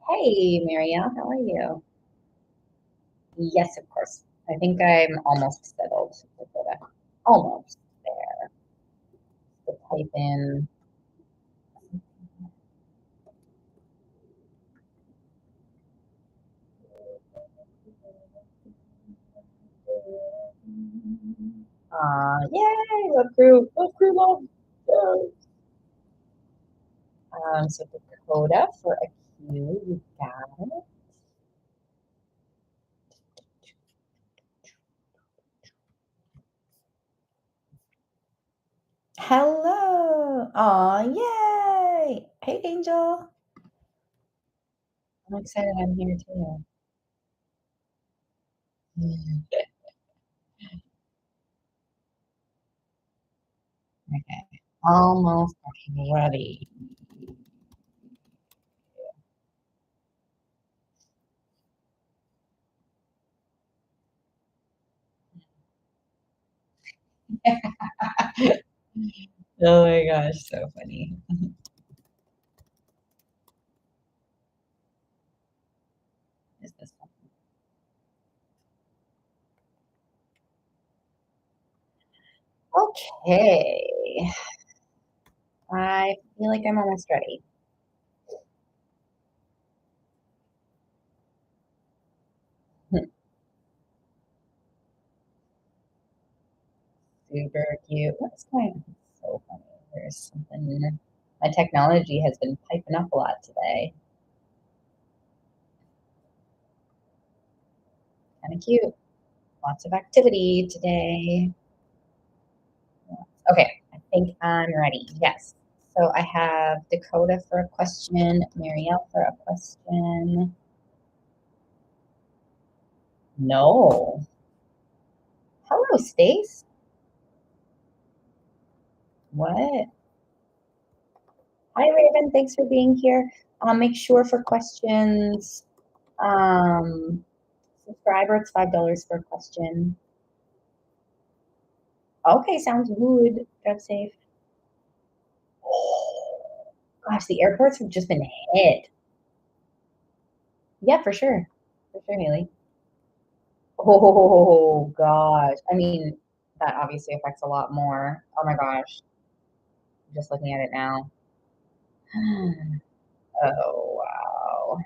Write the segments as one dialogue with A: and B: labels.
A: Hey, Marielle, how are you? Yes, of course. I think I'm almost settled, Dakota. Almost there. To type in. Yay! Love crew, love. Yay. So Dakota for a Q, you got it. Hello. Aw, yay! Hey, Angel. I'm excited I'm here too. Okay. Almost ready. Oh my gosh, so funny. Is this one? Okay. I feel like I'm almost ready. Super cute. What's going on? So funny. There's something. My technology has been piping up a lot today. Kind of cute. Lots of activity today. Okay, I think I'm ready. Yes. So I have Dakota for a question, Marielle for a question. No. Hello, Stace. What? Hi, Raven. Thanks for being here. Make sure for questions, um, subscriber, it's $5 for a question. Okay, sounds good. Drive safe. Gosh, the airports have just been hit. Yeah, for sure. For sure, Haley. Oh gosh. I mean, that obviously affects a lot more. Oh my gosh. Just looking at it now. Oh wow.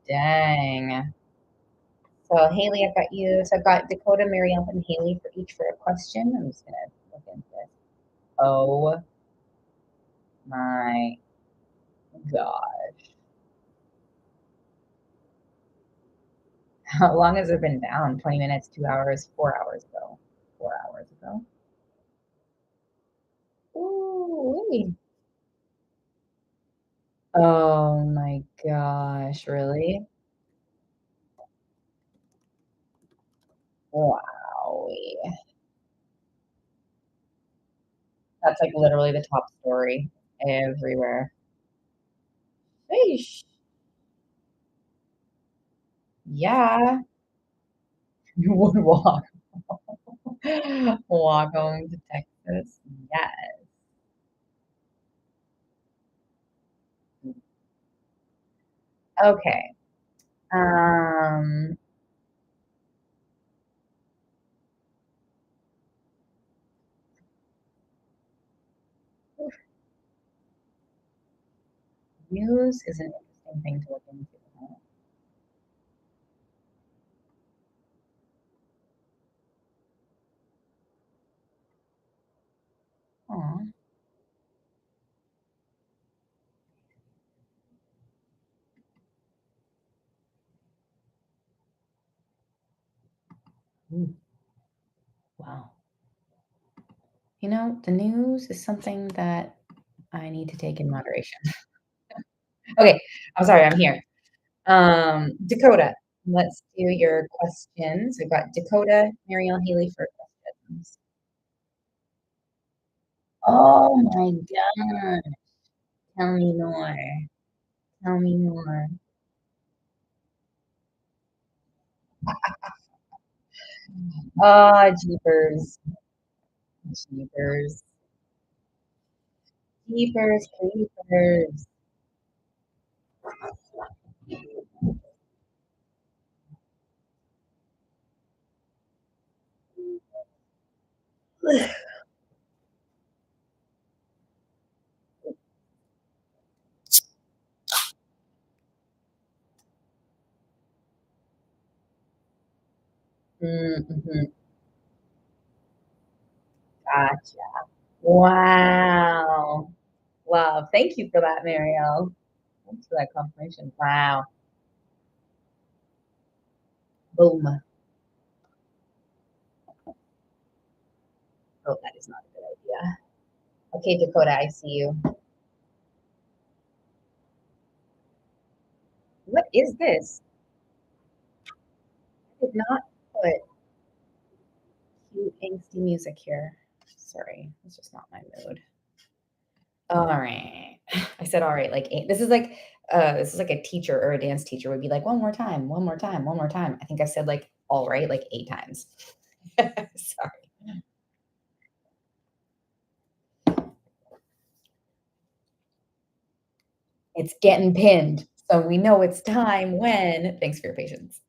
A: Dang. So Haley, I've got you. So I've got Dakota, Marielle, and Haley for each for a question. I'm just gonna look into this. Oh my gosh. How long has it been down? 20 minutes, 2 hours, 4 hours ago. 4 hours ago. Ooh. Oh my gosh, really? Wow. That's like literally the top story everywhere. Sheesh. Yeah. You would walk home to Texas. Yes. Okay. Um, news is an interesting thing to look into. Aw. Ooh, wow. The news is something that I need to take in moderation. Okay, I'm sorry, I'm here. Dakota, let's do your questions. We've got Dakota, Marielle, Haley for questions. Oh my god. Tell me more. Tell me more. Ah, jeepers. Jeepers. Jeepers creepers. Mm, mhm. Gotcha. Wow. Wow. Thank you for that, Marielle. Thanks for that confirmation. Wow. Boom. Oh, that is not a good idea. Okay, Dakota, I see you. What is this? I did not put cute, angsty music here. Sorry, it's just not my mood. All right. I said all right, like this is like a teacher or a dance teacher would be like, one more time, one more time, one more time. I think I said like all right, like 8 times. Sorry. It's getting pinned. So we know it's time when thanks for your patience.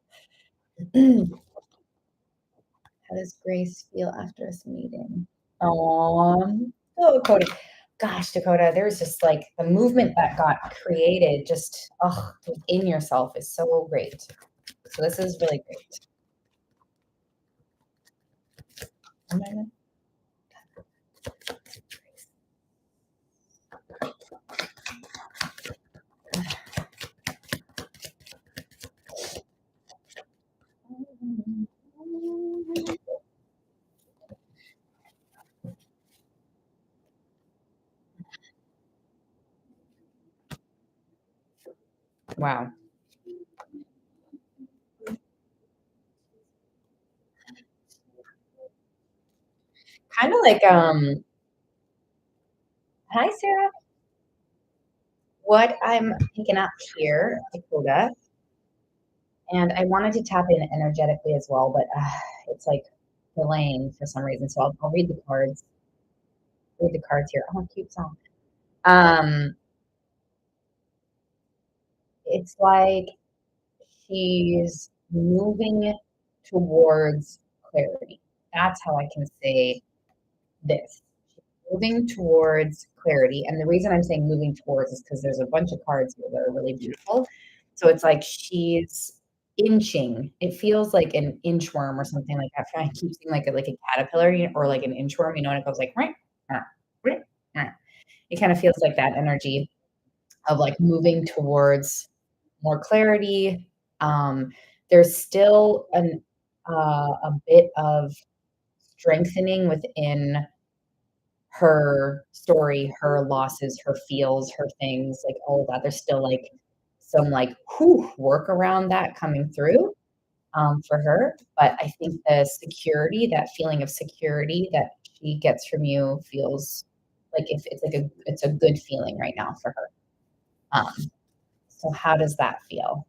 A: How does Grace feel after this meeting? Oh, Dakota. Gosh, Dakota, there's just like the movement that got created just within yourself is so great. So this is really great. Wow. Kind of like hi Sarah. What I'm picking up here, Dakota, and I wanted to tap in energetically as well, but it's like delaying for some reason. So I'll read the cards. Read the cards here. Oh, cute song. Um, it's like she's moving towards clarity. That's how I can say this. She's moving towards clarity. And the reason I'm saying moving towards is because there's a bunch of cards here that are really beautiful. So it's like she's inching. It feels like an inchworm or something like that. I keep seeing like a caterpillar or like an inchworm, and it goes like right, right, right, right. It kind of feels like that energy of like moving towards more clarity. Um, there's still a bit of strengthening within her story, her losses, her feels, her things, like all of that. There's still like some like work around that coming through for her. But I think the security, that feeling of security that she gets from you feels like if it's like it's a good feeling right now for her. Um, so how does that feel?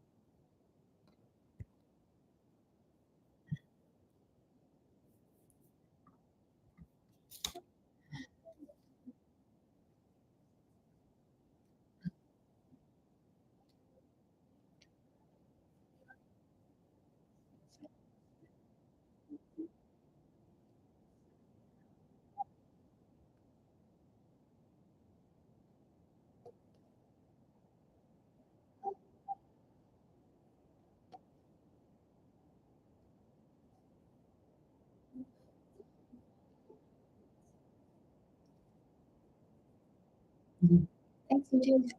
A: Mhm. Thanks, YouTube.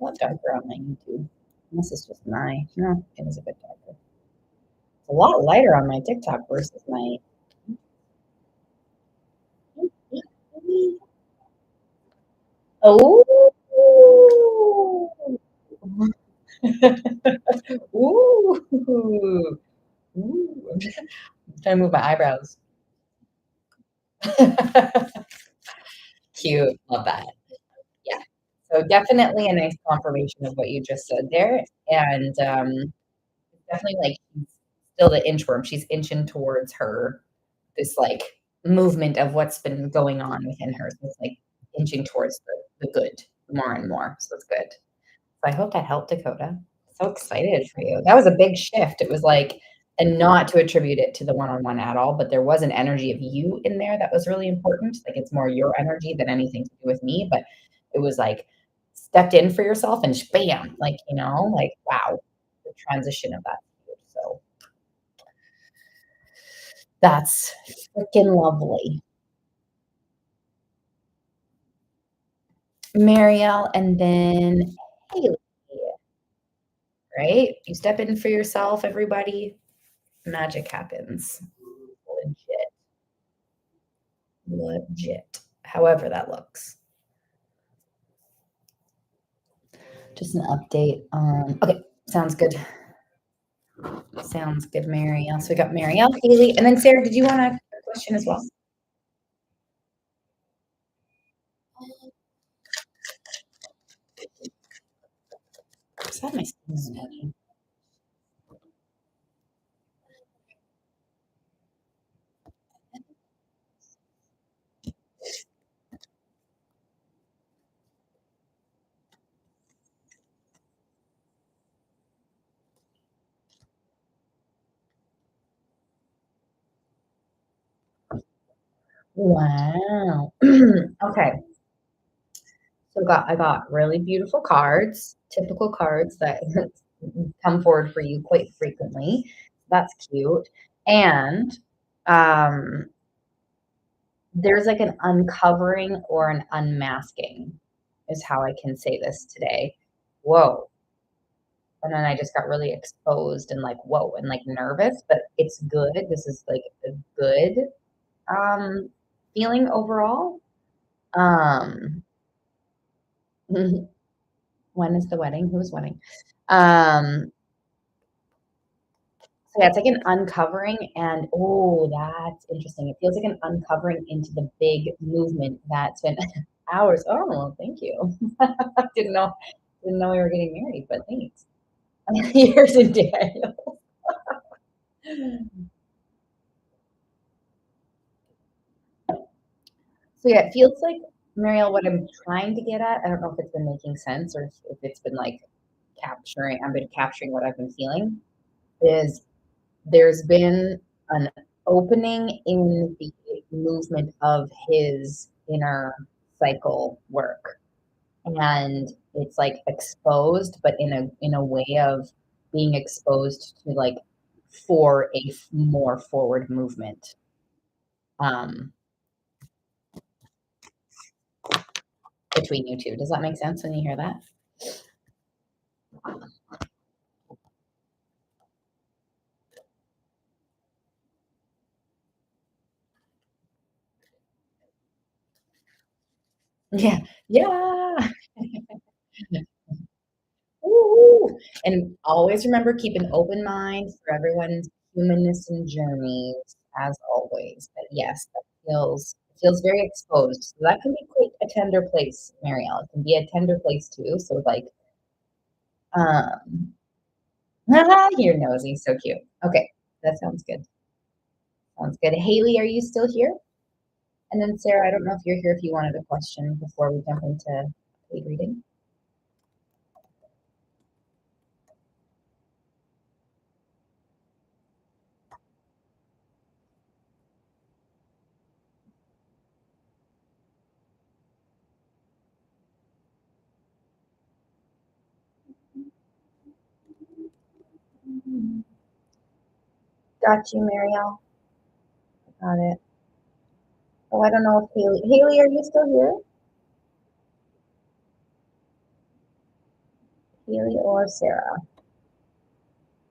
A: A lot darker on my YouTube. This is just my no, it is a bit darker. It's a lot lighter on my TikTok versus my oh. Ooh. Ooh. I'm trying to move my eyebrows. Cute. Love that. Yeah. So definitely a nice confirmation of what you just said there. And definitely like she's still the inchworm. She's inching towards her this like movement of what's been going on within her. So it's like inching towards the good more and more. So it's good. So I hope that helped Dakota. So excited for you. That was a big shift. It was like and not to attribute it to the one-on-one at all, but there was an energy of you in there that was really important. Like, it's more your energy than anything to do with me, but it was like stepped in for yourself and bam, like, like, wow, the transition of that. So that's freaking lovely. Marielle and then Haley, right? You step in for yourself, everybody, magic happens. Legit, legit. However that looks. Just an update on. Okay, sounds good. Sounds good, Marielle. So we got Marielle, Haley, and then Sarah. Did you want a question as well? Is that my skin? Wow. Okay. So I got really beautiful cards, typical cards that come forward for you quite frequently. That's cute. And um, there's like an uncovering or an unmasking, is how I can say this today. Whoa. And then I just got really exposed and like, whoa, and like nervous, but it's good. This is like a good um, feeling overall. Um, when is the wedding? Whose wedding? Um, so yeah, it's like an uncovering, and oh, that's interesting. It feels like an uncovering into the big movement that's been hours. Oh, well, thank you. didn't know, didn't know we were getting married, but thanks. Years in Daniel. So yeah, it feels like Marielle, what I'm trying to get at. I don't know if it's been making sense or if it's been like capturing. I've been capturing what I've been feeling. Is there's been an opening in the movement of his inner cycle work, and it's like exposed, but in a way of being exposed to like for a more forward movement. Um, between you two. Does that make sense when you hear that? Yeah. Yeah. Woo. And always remember, keep an open mind for everyone's humanness and journeys, as always. But yes, that feels very exposed. So that can be quite a tender place, Marielle. It can be a tender place too. So like, um, you're nosy, so cute. Okay, that sounds good. Sounds good. Haley, are you still here? And then Sarah, I don't know if you're here if you wanted a question before we jump into paid reading. Got you, Marielle. Got it. Oh, I don't know if Haley, are you still here? Haley or Sarah?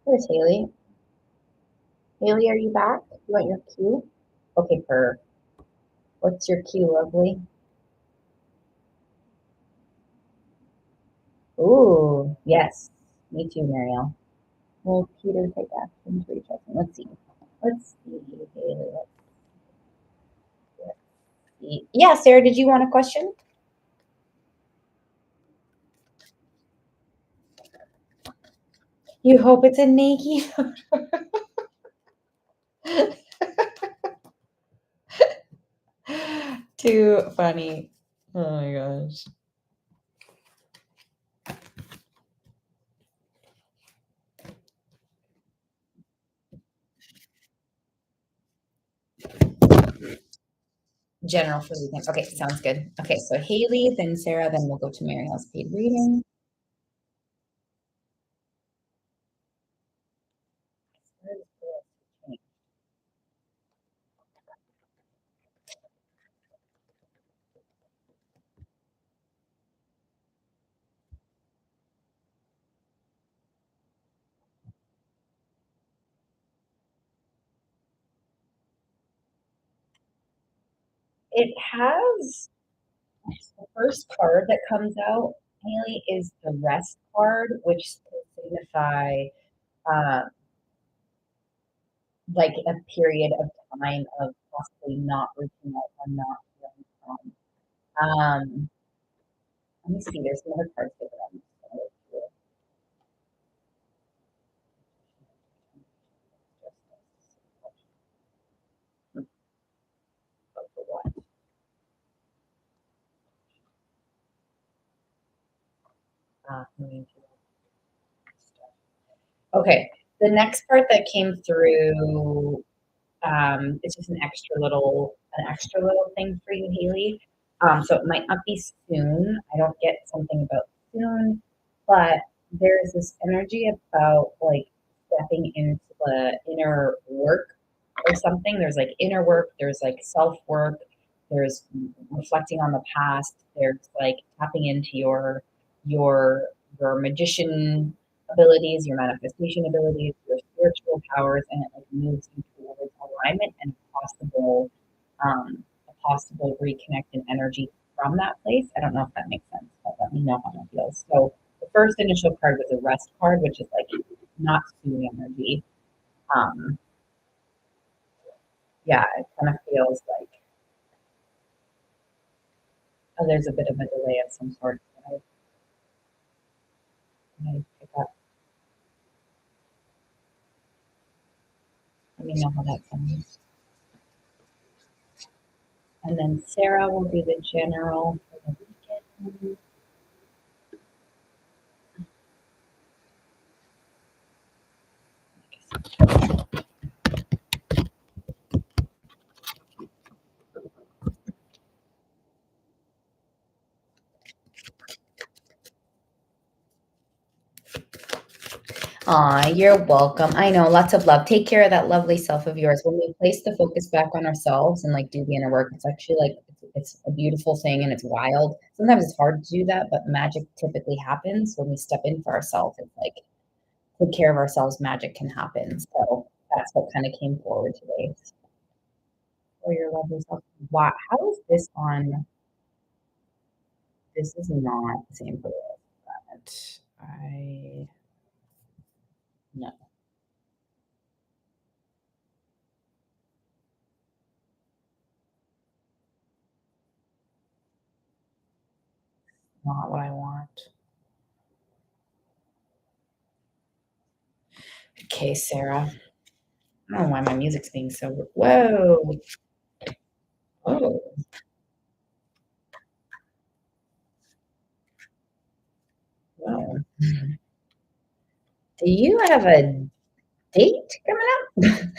A: Where's Haley? Haley, are you back? You want your cue? Okay, per. What's your cue, lovely? Ooh, yes. Me too, Marielle. Will Peter take action to reach us? Let's see. Let's see, Haley. Let's see. Yeah, Sarah, did you want a question? You hope it's a naked. Too funny. Oh my gosh. General for the weekend. Okay, sounds good. Okay, so Haley, then Sarah, then we'll go to Marielle's paid reading. It has the first card that comes out, Haley, is the rest card, which will signify uh, like a period of time of possibly not reaching out or not hearing from. Let me see. There's some other cards that I'm okay. The next part that came through, it's just an extra little thing for you, Haley. So it might not be soon. I don't get something about soon, but there's this energy about like stepping into the inner work or something. There's like inner work, there's like self work, there's reflecting on the past, there's like tapping into your your magician abilities, your manifestation abilities, your spiritual powers, and it like moves you towards alignment and a possible reconnect in energy from that place. I don't know if that makes sense, but let me know how that feels. So the first initial card was a rest card, which is like not soon energy. Um, yeah, it kind of feels like there's a bit of a delay of some sort that I pick up. Let me know how that sounds. And then Sarah will do the general for the weekend. Aw, you're welcome. I know, lots of love. Take care of that lovely self of yours. When we place the focus back on ourselves and like do the inner work, it's actually like it's a beautiful thing and it's wild. Sometimes it's hard to do that, but magic typically happens when we step in for ourselves. It's like take care of ourselves, magic can happen. So that's what kind of came forward today for your lovely self. Wow, how is this on? This is not the same for that. I no, not what I want. Okay, Sarah. I don't know why my music's being so. Whoa. Oh, whoa. Do you have a date coming up?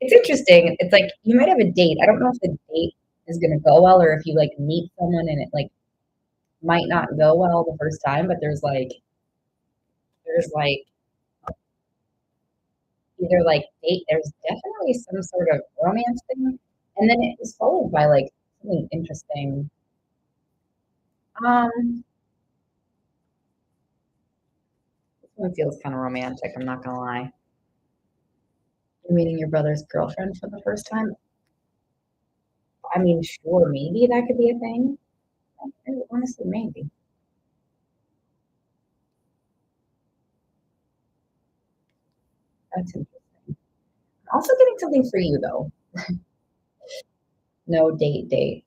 A: It's interesting. It's like you might have a date. I don't know if the date is gonna go well or if you like meet someone and it like might not go well the first time, but there's like either like date, there's definitely some sort of romance thing. And then it was followed by like something interesting. Um, this one feels kind of romantic, I'm not gonna lie. You're meeting your brother's girlfriend for the first time. I mean, sure, maybe that could be a thing. Honestly, maybe. That's interesting. I'm also getting something for you though. No date.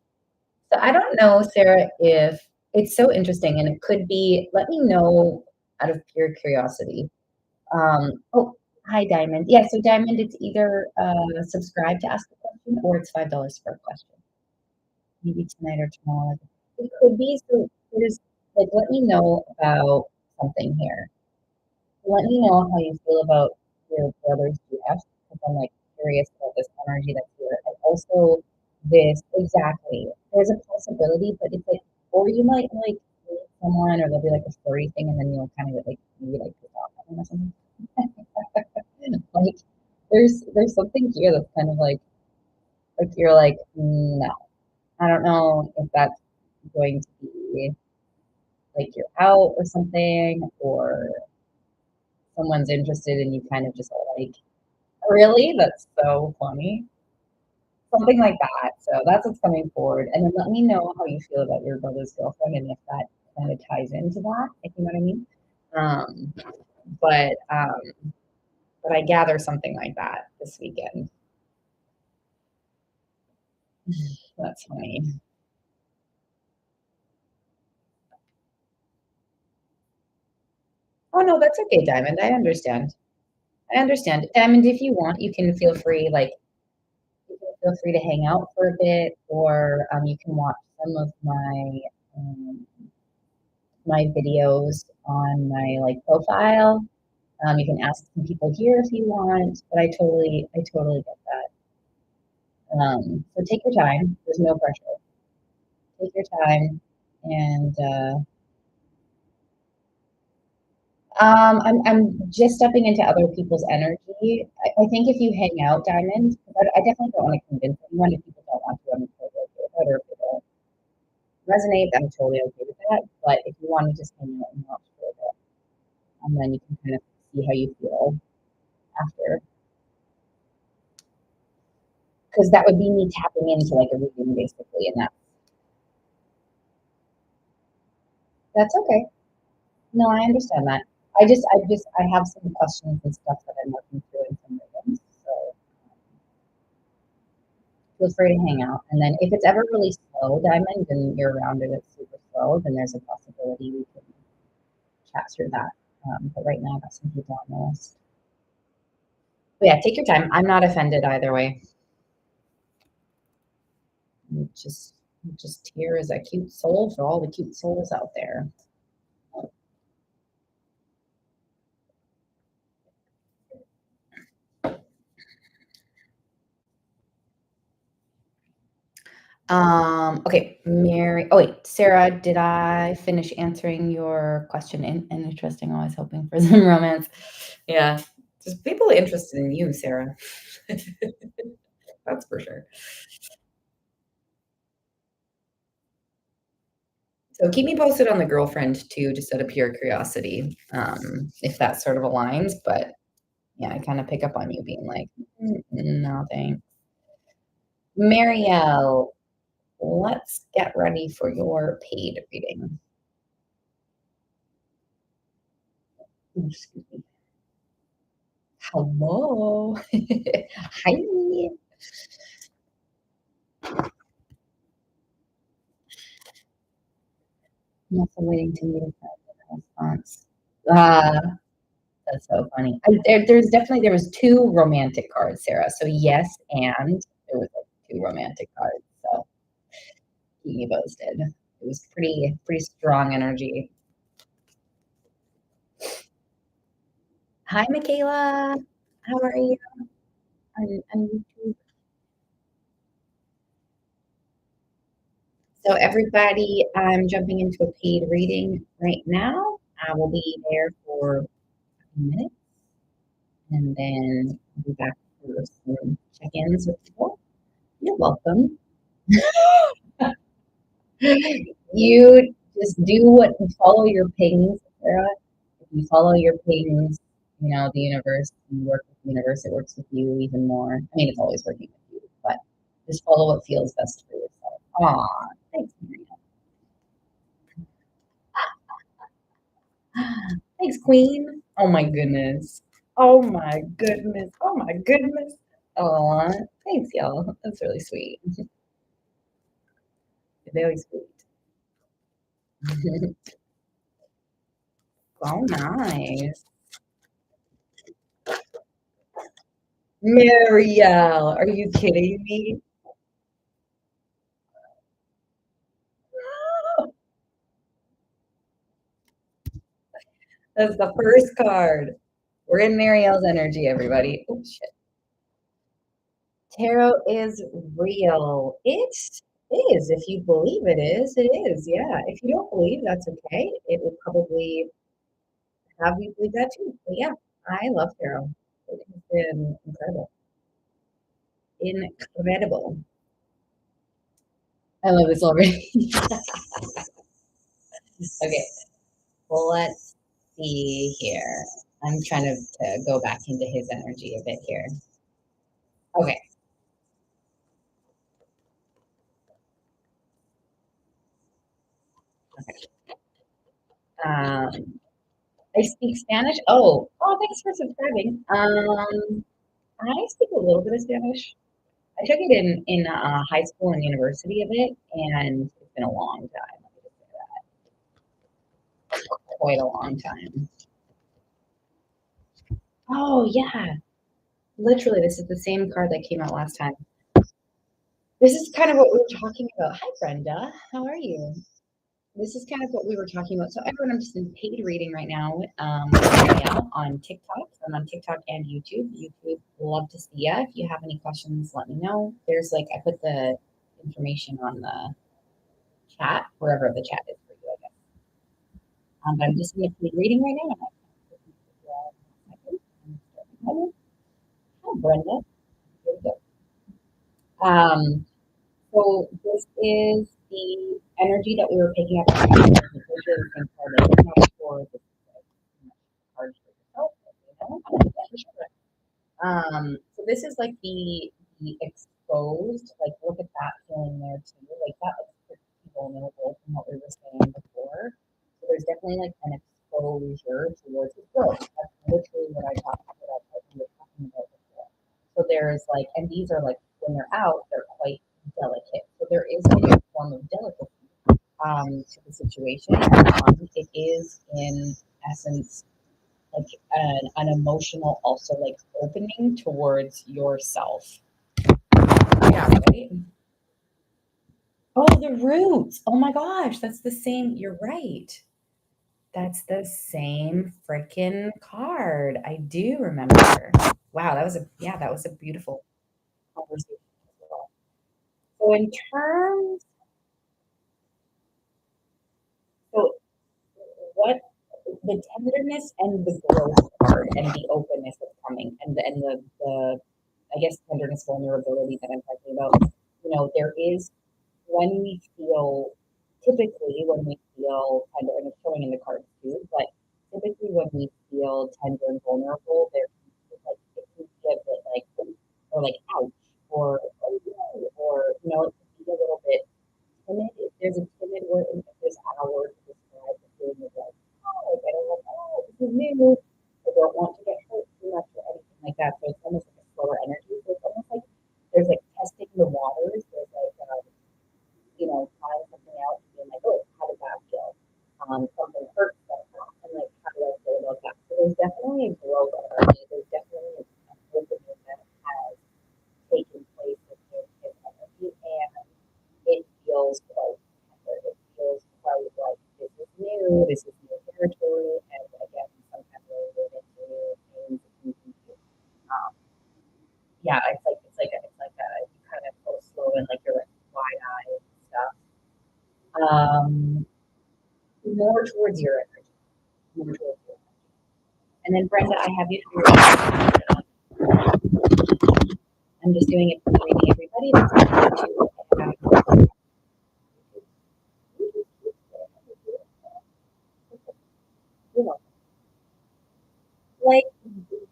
A: So I don't know, Sarah, if it's so interesting and it could be, let me know out of pure curiosity. Oh, hi, Diamond. Yeah, so Diamond, it's either subscribe to ask a question or it's $5 for a question. Maybe tonight or tomorrow. Like, it could be. So there's like, let me know about something here. Let me know how you feel about your brother's GF because I'm like curious about this energy that's here. also this exactly. There's a possibility, but it's like, or you might like meet someone, or there'll be like a story thing, and then you'll kind of get like maybe like piss off at them or something. Like there's something here that's kind of like you're like, no, I don't know if that's going to be like you're out or something, or someone's interested and you kind of just are like, really? That's so funny. Something like that. So that's what's coming forward. And then let me know how you feel about your brother's girlfriend and if that kind of ties into that, if you know what I mean. Um, but I gather something like that this weekend. That's funny. Oh no, that's okay, Diamond. I understand. I understand. Diamond, if you want, you can feel free, like you can feel free to hang out for a bit, or you can watch some of um, my videos on my like profile. You can ask some people here if you want, but I totally get that. So take your time. There's no pressure. Take your time, and I'm just stepping into other people's energy. I think if you hang out, Diamond, 'cause I definitely don't want to convince anyone if people don't want to. I'm totally okay with that, or if they don't resonate, I'm totally okay with that. But if you want to just hang out and watch for a bit, and then you can kind of see how you feel after, because that would be me tapping into like a reading basically, and that's okay. No, I understand that. I have some questions and stuff that I'm working through in some rhythms. So feel free to hang out. And then if it's ever really slow, Diamond, and you're around and it's super slow, then there's a possibility we can chat through that. But right now, I've got some people on the list. But yeah, take your time. I'm not offended either way. I'm just here as a cute soul for all the cute souls out there. Okay, Mary. Oh wait, Sarah, did I finish answering your question? And interesting. I was hoping for some romance. Yeah, just people interested in you, Sarah. That's for sure. So keep me posted on the girlfriend too, just out of pure curiosity, if that sort of aligns. But yeah, I kind of pick up on you being like, no, thanks. Marielle, let's get ready for your paid reading. Excuse me. Hello. Hi. I'm also waiting to meet a friend in response. Ah, that's so funny. There was two romantic cards, Sarah. So yes, and there was like two romantic cards. So keep me posted. It was pretty strong energy. Hi, Michaela. How are you? I'm So everybody, I'm jumping into a paid reading right now. I will be there for a few minutes, and then I'll be back for some check-ins with people. You're welcome. You just do what follow your pings, Sarah. If you follow your pings, the universe, you work with the universe, it works with you even more. I mean, it's always working with you, but just follow what feels best for yourself. Aw, thanks, Maria. Thanks, Queen. Oh my goodness. Oh my goodness. Oh my goodness. Aw, thanks, y'all. That's really sweet. Very sweet. Oh, nice. Marielle, are you kidding me? That's the first card. We're in Marielle's energy, everybody. Oh, shit. Tarot is real. It is. If you believe it is, it is. Yeah. If you don't believe, that's okay. It would probably have you believe that too. But yeah, I love tarot. It has been incredible. Incredible. I love this already. Okay, well, let's see here. I'm trying to go back into his energy a bit here. Okay. Okay. I speak Spanish. Thanks for subscribing. I speak a little bit of Spanish. I took it in high school and university a bit, and it's been a long time. Let me just say that. Quite a long time. Oh yeah, literally, this is the same card that came out last time. This is kind of what we were talking about. Hi, Brenda. How are you? This is kind of what we were talking about. So everyone, I'm just in paid reading right now with Marielle on TikTok. I'm on TikTok and YouTube. YouTube, love to see ya. If you have any questions, let me know. There's like I put the information on the chat, wherever the chat is for you, I guess. But I'm just in a paid reading right now. Hi, Brenda. Here we go. So this is the energy that we were picking up. Not for the card for yourself, so this is like the exposed, like look at that feeling there too. Like that looks pretty vulnerable from what we were saying before. So there's definitely like an exposure towards his growth. That's literally what we were talking about before. So there's like, and these are like when they're out, they're quite delicate. So there is like a form of delicacy to the situation. It is in essence like an emotional also like opening towards yourself. Yeah, right. Oh, the roots. Oh my gosh, that's the same. You're right. That's the same freaking card. I do remember. Wow, that was a beautiful conversation as well. So in terms, so what the tenderness and the growth part and the openness that's coming and the I guess tenderness vulnerability that I'm talking about, there is when we feel typically when we feel tender and it's showing in the cards too, but typically when we feel tender and vulnerable, there like it can be a bit like or like ouch or oh no, or it can be a little bit timid. If there's a timid word, if there's our word to describe the feeling of like, oh, like I don't like, oh, this is new. I don't want to get hurt too much or anything like that. So it's almost like a slower energy. So it's almost like there's like testing the waters. There's like trying something out and being like, oh, how did that feel? Something hurts that and like how do I feel about that? So there's definitely a growth energy. There's definitely a opening that has taken place with his energy and it feels quite tender. It feels quite like this is new territory, and again, sometimes when we move into new things, it can be, um, yeah, it's like you kind of go slow and like you're like wide eyed and stuff. Um, more towards your energy, more towards your energy. And then Brenda, I have you. I'm just doing it for reading everybody. That's like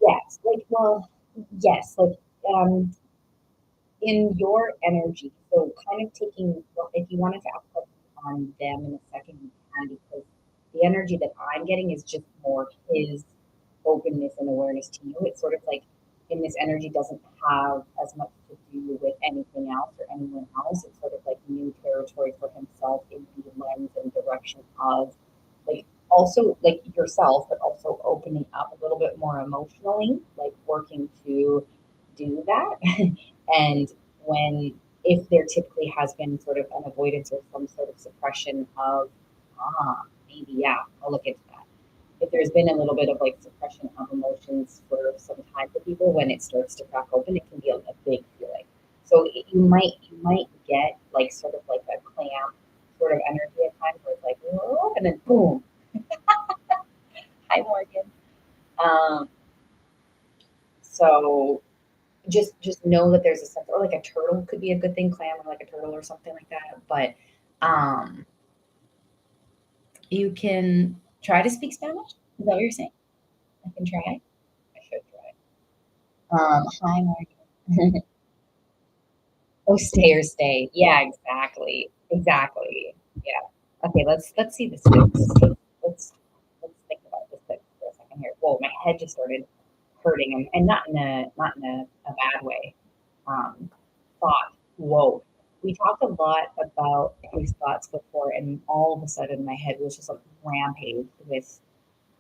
A: yes, like well, yes, like um in your energy. So kind of taking well, if you wanted to output on them in a second, you can because the energy that I'm getting is just more his openness and awareness to you. It's sort of like in this energy doesn't have as much to do with anything else or anyone else. It's sort of like new territory for himself in the lens and direction of like also like yourself, but also opening up a little bit more emotionally, like working to do that. And when if there typically has been sort of an avoidance or some sort of suppression of maybe yeah, I'll look into that. If there's been a little bit of like suppression of emotions for some time for people, when it starts to crack open, it can be a big feeling. So you might get like sort of like a clamp sort of energy at times where it's like, "Whoa," and then boom, hi Morgan. Um, so just know that there's a sense, or like a turtle could be a good thing, clam or like a turtle or something like that. But um, you can try to speak Spanish. Is that what you're saying? I can try. I should try. Hi Morgan. Oh, stay or stay. Yeah, exactly. Exactly. Yeah. Okay, let's see this fix. Let's let's think about this fix for a second here. Whoa, my head just started hurting and not in a bad way. Thought. Whoa. We talked a lot about these thoughts before, and all of a sudden my head was just like rampaged with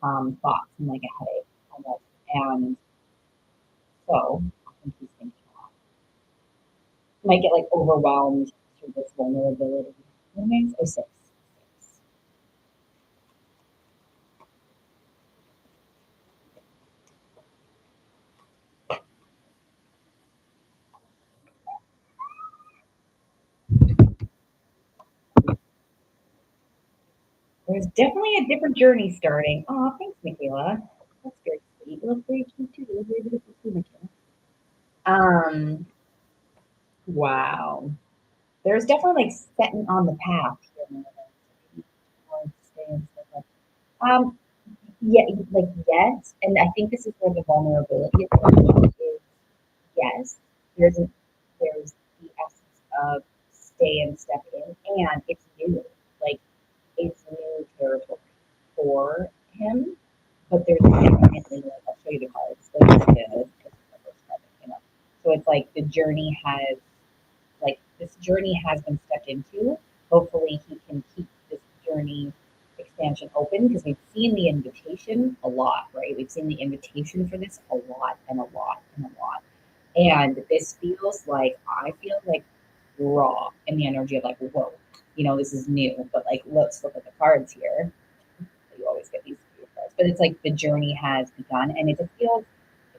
A: thoughts and like a headache almost. And so I think he's thinking might get like overwhelmed through this vulnerability. Anyways, oh six. There's definitely a different journey starting. Oh, thanks, Michaela. That's very sweet. You look very cute too. You look very beautiful too, Michaela. Um, wow. There's definitely like setting on the path here. Um, yeah, like yes, and I think this is where the vulnerability is. Yes, there's a, there's the essence of stay and step in, and it's new. Like it's new territory for him, but there's definitely like I'll show you the cards. Like the first card that came up. So it's like the journey has like this journey has been stepped into. Hopefully he can keep this journey expansion open because we've seen the invitation a lot, right? We've seen the invitation for this a lot and a lot and a lot. And this feels like I feel like raw in the energy of like, whoa, this is new. But like let's look at the cards here. You always get these few cards. But it's like the journey has begun and it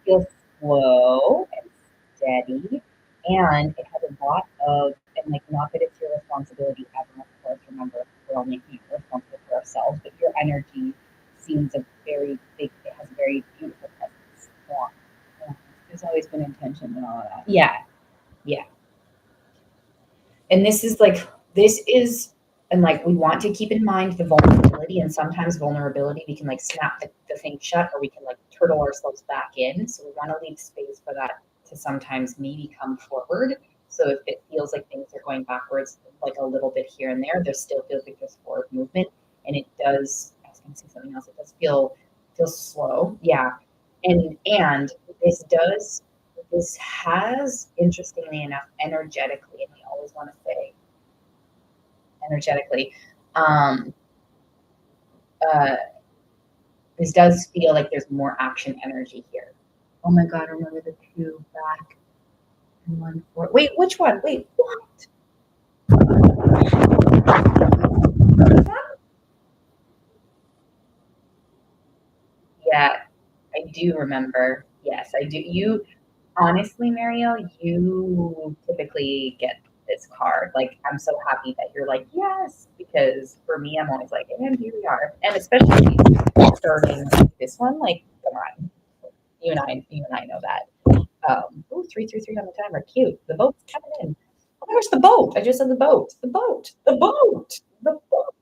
A: feels slow and steady and it has a lot of and like not that it's your responsibility ever, of course, remember we're all making it responsible for ourselves, but your energy seems a very big it has a very beautiful presence. Yeah. Yeah. There's always been intention and all of that. Yeah, yeah. And this is and like we want to keep in mind the vulnerability and sometimes vulnerability we can like snap the thing shut or we can like turtle ourselves back in, so we want to leave space for that to sometimes maybe come forward. So if it feels like things are going backwards like a little bit here and there still feels like there's forward movement. And it does, I was going to say something else, it does feel slow, yeah. And this has, interestingly enough, energetically, and we always want to say energetically, um, uh, this does feel like there's more action energy here. Oh my God, remember the two back and one forward. Wait, which one? Wait, what? Yeah, I do remember. Yes, I do. You honestly, Marielle, you typically get this card. Like, I'm so happy that you're like, yes, because for me, I'm always like, and here we are. And especially starting this one, like, come on, you and I know that. Oh, 333 on the timer. Cute. The boat's coming in. Oh my gosh, the boat. I just said the boat. The boat. The boat. The boat.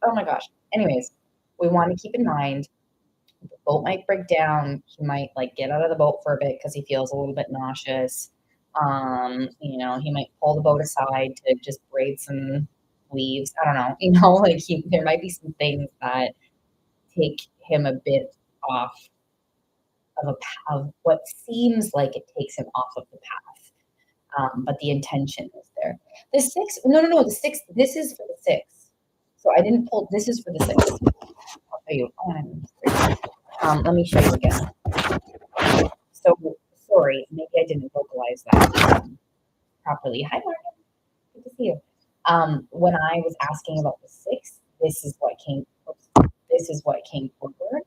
A: Oh my gosh. Anyways, we want to keep in mind the boat might break down. He might like get out of the boat for a bit because he feels a little bit nauseous. He might pull the boat aside to just braid some leaves. I don't know. Like there might be some things that take him a bit off of what seems like it takes him off of the path. But the intention is there. The six, no, no, no, the six. This is for the six. So I didn't pull. This is for the six. I'll show you. Let me show you again. So sorry, maybe I didn't vocalize that properly. Hi, Morgan. Good to see you. When I was asking about the six, this is what came. Oops, this is what came forward.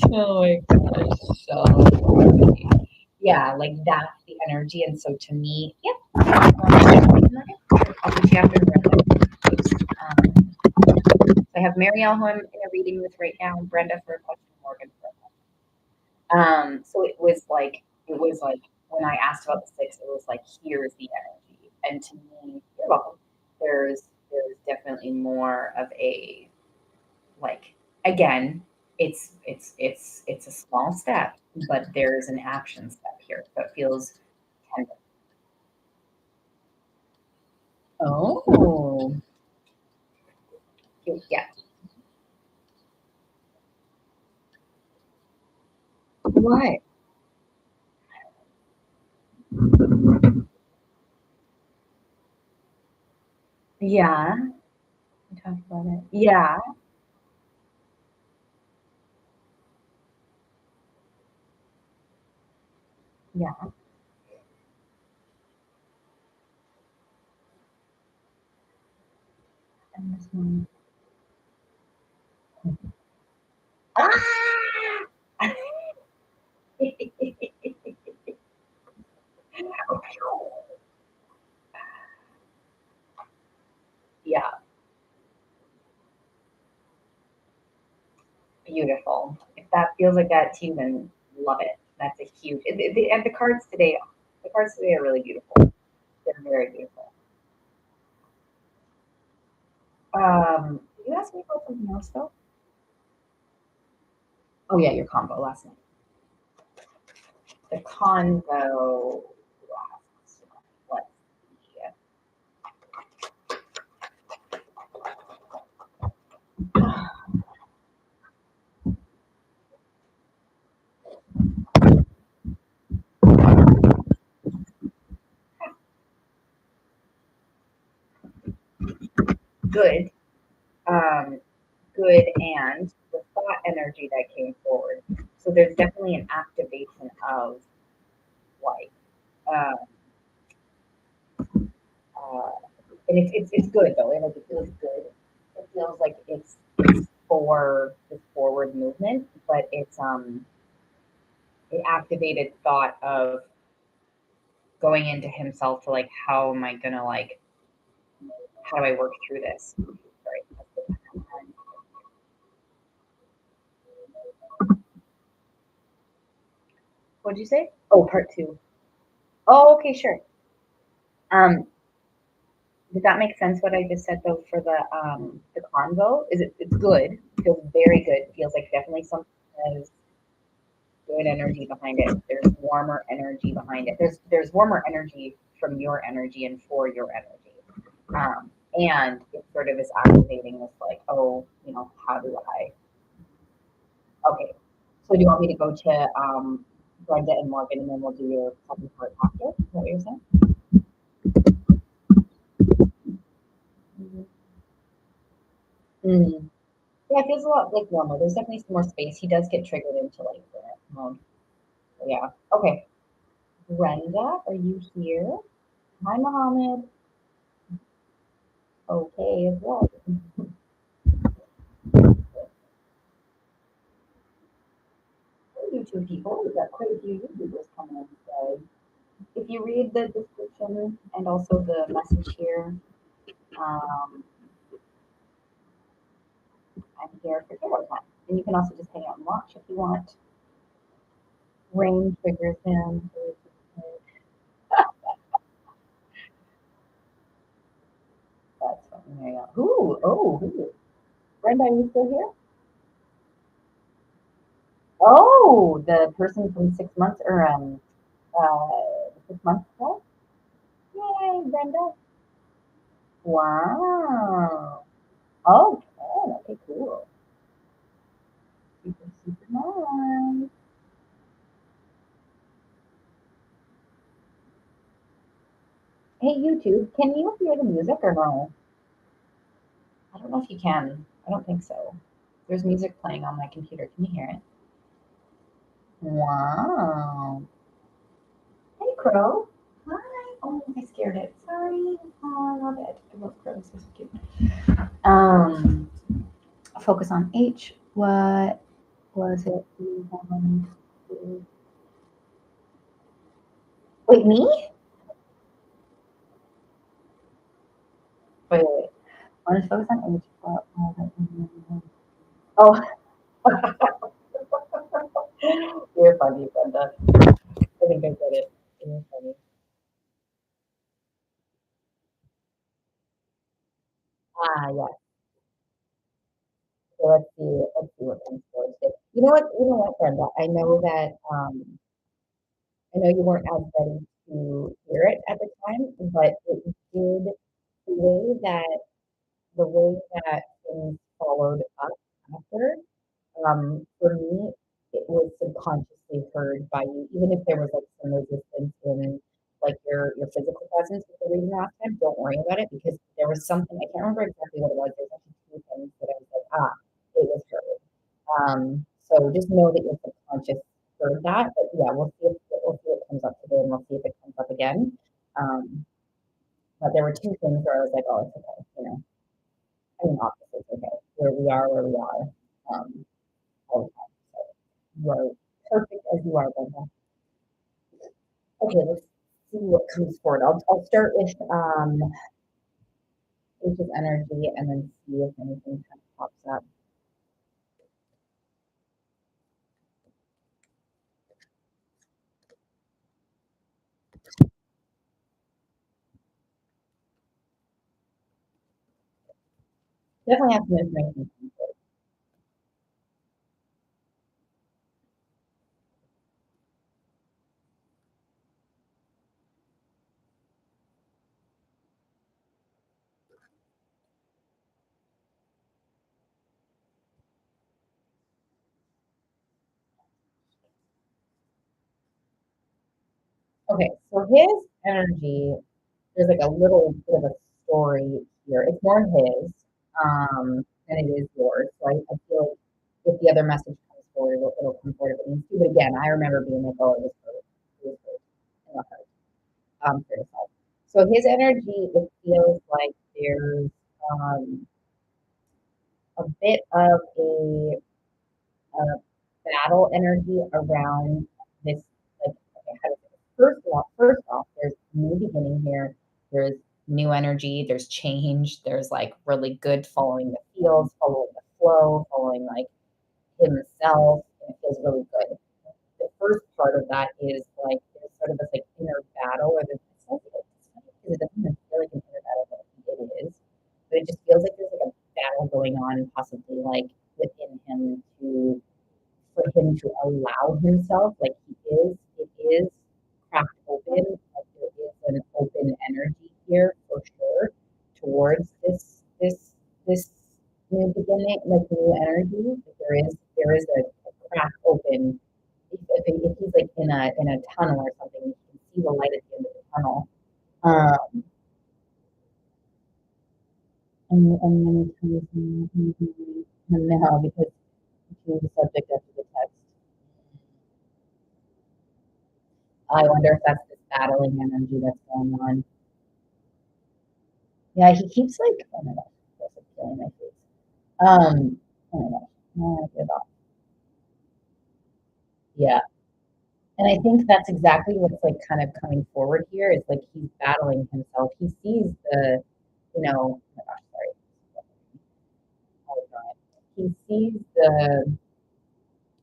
A: Oh my gosh, so funny. Yeah, like that's the energy. And so to me, yeah, I'll put you after Brenda. So I have Marielle, who I'm in a reading with right now, and Brenda for a question, Morgan for a question. So it was like when I asked about the six, it was like here's the energy. And to me, you're welcome. There's definitely more of a like again, it's a small step, but there's an action step here. So it feels tender. Oh, yeah. What? Yeah. We talked about it. Yeah. Yeah. And this one. Ah! Yeah, beautiful. If that feels like that to you, then love it. That's a huge. And the cards today are really beautiful. They're very beautiful. You asked me about something else though. Oh yeah, your combo last night. The convo last night. Let's see. Good. Um, good and the thought energy that came forward. So there's definitely an activation of like uh, uh, and it's good though. Like it feels good. It feels like it's for the forward movement, but it activated thought of going into himself to like how am I gonna like how do I work through this? Sorry. What'd you say? Oh, part two. Oh, okay, sure. Um, Did that make sense what I just said though for the convo? It's good. It feels very good. It feels like definitely something has good energy behind it. There's warmer energy behind it. There's warmer energy from your energy and for your energy. And it sort of is activating this like, oh, how do I okay. So do you want me to go to Brenda and Morgan and then we'll do your second part after? Is that what you're saying? Mm. Yeah, it feels a lot like warmer. There's definitely some more space. He does get triggered into like the mode. So yeah. Okay. Brenda, are you here? Hi, Mohammed. Okay, as well. You two people, we've got quite a few YouTubers coming in today. If you read the description and also the message here, um, I'm here for tarot time. And you can also just hang out and watch if you want. Rain triggers him. That's funny. There you go. Ooh, oh, who? Brenda, are you still here? Oh, the person from 6 months or 6 months ago? Yay, Brenda. Wow. Oh, okay, cool. Super, super nice. Hey, YouTube, can you hear the music or no? I don't know if you can. I don't think so. There's music playing on my computer. Can you hear it? Wow. Hey, Crow. Hi. Oh, I scared it. Sorry. Oh, I love it. I love crows. They're so cute. Um, Focus on H. What? Was it you wanted to... Wait, me? Wait. Want to focus on age? Oh, you're funny, Brenda. I think I get it. You're funny. Ah, yeah. So let's see. Let's see what comes forward today. You know what? You know what, Brenda? I know you weren't as ready to hear it at the time, but it did the way that the way that things followed up after. For me, it was subconsciously heard by you, even if there was like some resistance in like your physical presence with the reading last time. Don't worry about it because there was something I can't remember exactly what it was. There's actually two things that I was like, ah, it was heard. So just know that your subconscious heard that. But yeah, we'll see what comes up today, and we'll see if it comes up again. Um, but there were two things where I was like, oh, it's okay. You know, I mean, obviously it's okay. Where we are. Um, all the time. So you are perfect as you are, Brenda. Okay, let's see what comes forward. I'll start with H's energy and then see if anything kind of pops up. Definitely have some information. Okay, so his energy, there's like a little bit of a story here. It's more his than it is yours. So I feel like if the other message comes forward, it'll come forward if it needs to. But again, I remember being like, oh, it was hurt. It was hurt. In the heart. For yourself. So his energy, it feels like there's um, a bit of a battle energy around this. Like, okay, how to say this? First off, there's new beginning here. There's new energy. There's change. There's like really good following the fields, following the flow, following like himself. And it feels really good. The first part of that is like there's sort of this like inner battle, or this it's like it's funny because it doesn't even feel like an inner battle, but it is. But it just feels like there's like a battle going on, possibly like within him to for him to allow himself, like he is, it is cracked open, like there is an open energy here for sure towards this new beginning, like new energy. Like there is a crack open. If he's like in a tunnel or something, you can see the light at the end of the tunnel. Um, and then it comes now because he's the subject of the text. I wonder if that's this battling energy that's going on. Yeah, he keeps like, oh my gosh, that's like killing my face. Oh my gosh, no, I give up. Yeah, and I think that's exactly what's like kind of coming forward here is like he's battling himself. He sees the, oh my gosh, sorry. Oh, God. He sees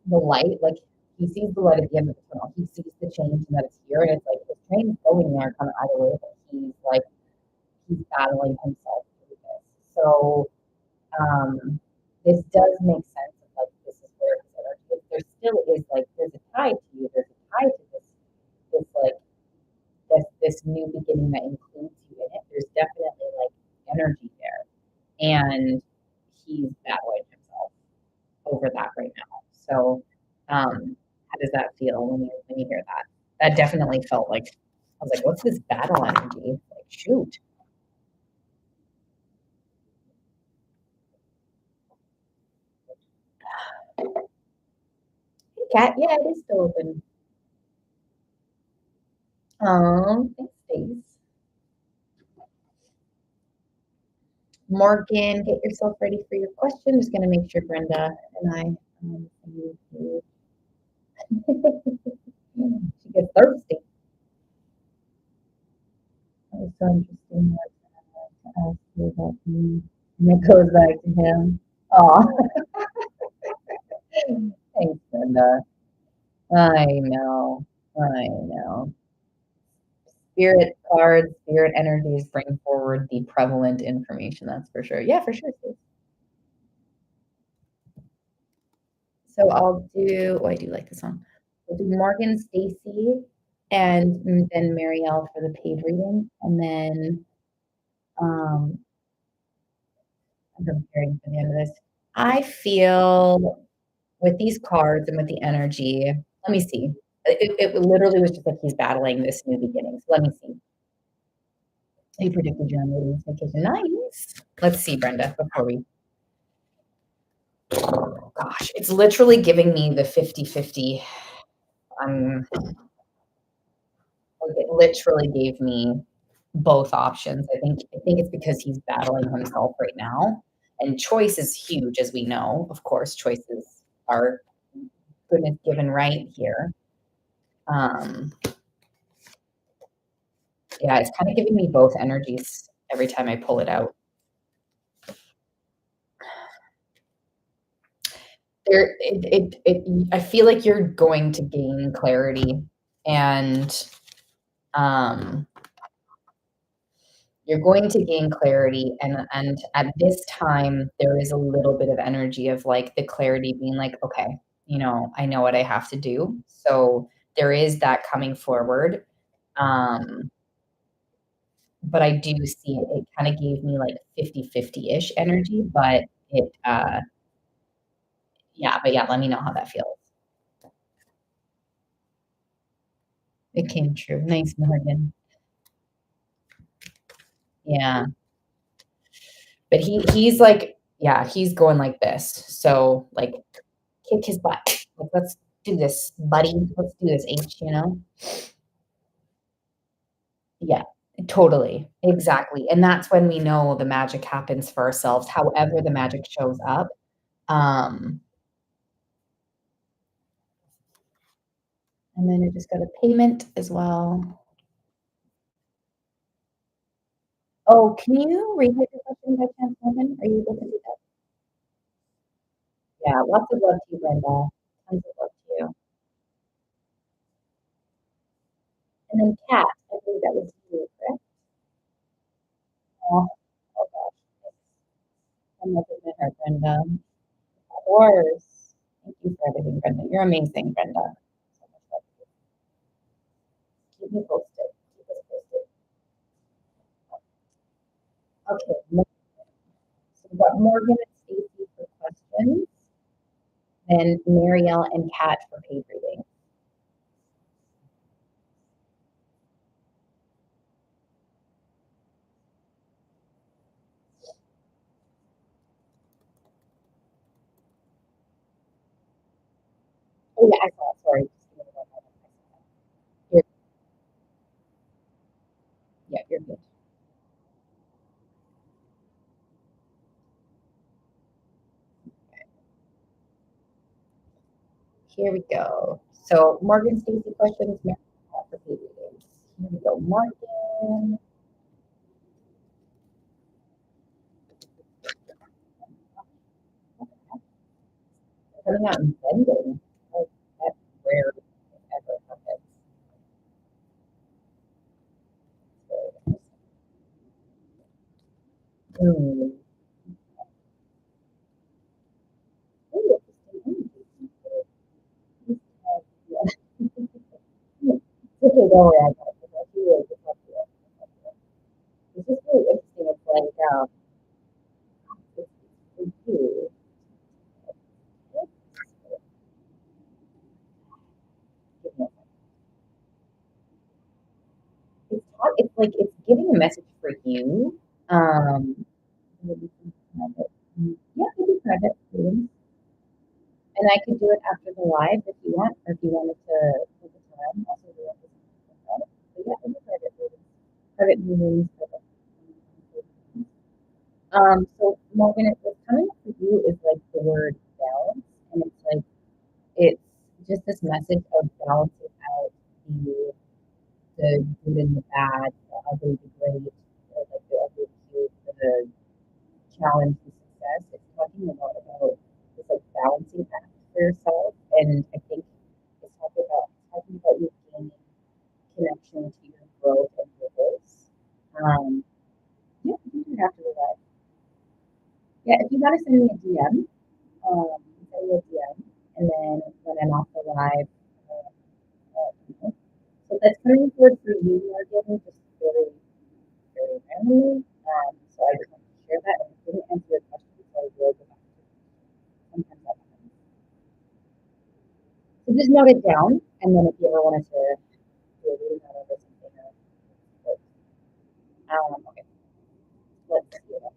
A: the light, like he sees the light at the end of the tunnel. He sees the change and that it's here, and it's like the train's going there kind of either way, but he's battling himself through this. So this does make sense of like this is where his energy is. There still is like there's a tie to you. There's a tie to this like this new beginning that includes you in it. There's definitely like energy there, and he's battling himself over that right now. So how does that feel when you hear that? That definitely felt like I was like, what's this battle energy? Like shoot. Hey, Cat, yeah, it is still open. Thanks, Stace. Morgan, get yourself ready for your question. Just going to make sure Brenda and I She gets thirsty. That was so interesting to ask you about me. And it goes back to him. Oh, thanks, Brenda. I know. I know. Spirit cards, spirit energies bring forward the prevalent information, that's for sure. Yeah, for sure. So I'll do oh, I do like this song. I'll do Morgan, Stacy, and then Marielle for the paid reading, and then, um, I'm preparing for the end of this. I feel with these cards and with the energy let me see. It literally was just like he's battling this new beginning, so let me see. You predicted your own vacation. Nice. Let's see, Brenda, before we gosh, it's literally giving me the 50-50. Um, like, it literally gave me both options. I think it's because he's battling himself right now, and choice is huge, as we know. Of course, choices are goodness given right here. Um, yeah, it's kinda giving me both energies every time I pull it out. I feel like you're going to gain clarity and, um you're going to gain clarity, and at this time, there is a little bit of energy of, like, the clarity being like, "Okay, I know what I have to do." So, there is that coming forward, um, but I do see it kinda gave me, like, 50-50-ish energy, but yeah, but yeah, let me know how that feels. It came true. Nice, Morgan. Yeah, but he's like yeah, he's going like this. So, like, kick his butt. Like, let's do this, buddy. Let's do this, H? Yeah, totally. Exactly. And that's when we know the magic happens for ourselves, however the magic shows up. Um, and then I just got a payment as well. Oh, can you repeat your question by chance, Megan? Are you able to do that? Yeah, lots of love to you, Brenda. Tons of love to you. And then Kat, I believe that was you, correct? Oh, oh gosh. I'm looking at her, Brenda. Of course. Thank you for everything, Brenda. You're amazing, Brenda. So much love to you. Keep me posted. Keep us posted. Okay, so we've got Morgan and Stacy for questions, and Marielle and Kat for paid reading. Oh yeah, I saw it. Sorry. Just give me one moment. You're, yeah, you're good. Here we go. So Morgan, Stacy questions, Marielle Kat for paid readings. Here we go. Morgan. Coming out and bending. Like, that's rare if ever happens. Hmm. Ooh, interesting. Yeah. Okay, don't worry, I got it. I'll do it. I'll do it. It's just really interesting. It's like, it's you. It's like it's giving a message for you. Maybe some private, yeah, maybe private readings. And I could do it after the live if you want, or if you wanted to take the time, also do it. But yeah, maybe private readings, private. So Morgan, what's coming up for you is like the word balance, and it's like just this message of balancing out the good and the bad, the ugly, the great, or like the ugly, the cute, the challenge, the success. It's talking a lot about this like balancing act for yourself, and I think it's talking about you gaining connection to your growth and your voice. Um, yeah, you don't have to do that. Yeah, if you want to send me a DM, send me a DM, and then when I'm off the live, you know. So that's coming forward for you, Morgan, just very, very randomly. So I just want to share that. And I didn't answer your question, so I will go back to it. Sometimes that happens. So just note it down, and then if you ever wanted to do a reading out of it, something, okay, let's see what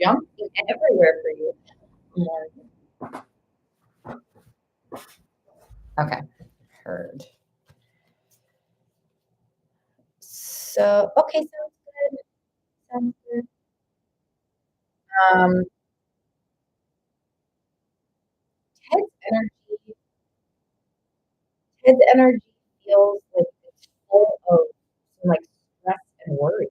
A: jumping everywhere for you. Morgan. Okay, heard. So, okay, sounds good. Sounds good. Um, Ted's energy, Ted's energy feels like it's full of some like stress and worries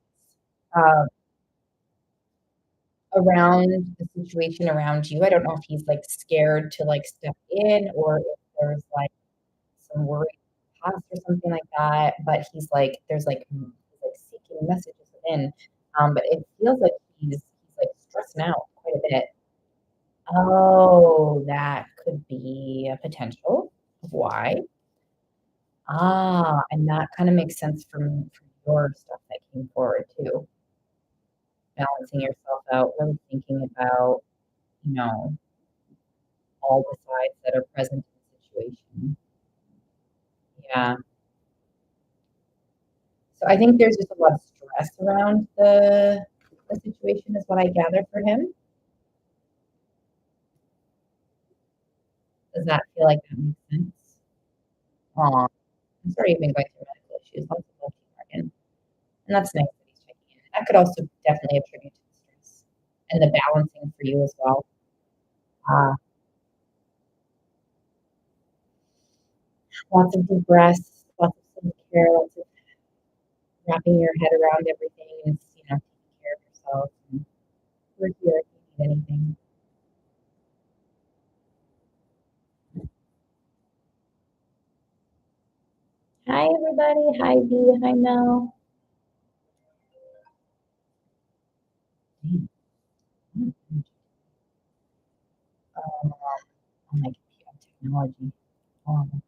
A: around the situation around you. I don't know if he's like scared to like step in or if there's like some worry past or something like that. But he's like, there's like, he's like seeking messages within. But it feels like he's like stressing out quite a bit. Oh, that could be a potential of why. And that kind of makes sense from your stuff that came forward too. Balancing yourself out, really thinking about, you know, all the sides that are present in the situation. Yeah. So I think there's just a lot of stress around the situation is what I gather for him. Does that feel like that makes sense? Aw, I'm sorry you've been going through medical issues. Lots of love to you, Morgan. And that's nice that he's checking in. That could also definitely attribute to the stress and the balancing for you as well. Uh, Lots of deep breaths, lots of self-care, lots of wrapping your head around everything and, taking care of yourself. And we're here if you need anything. Hi, everybody. Hi, V. Hi, Mel. Um, on my computer technology. Um,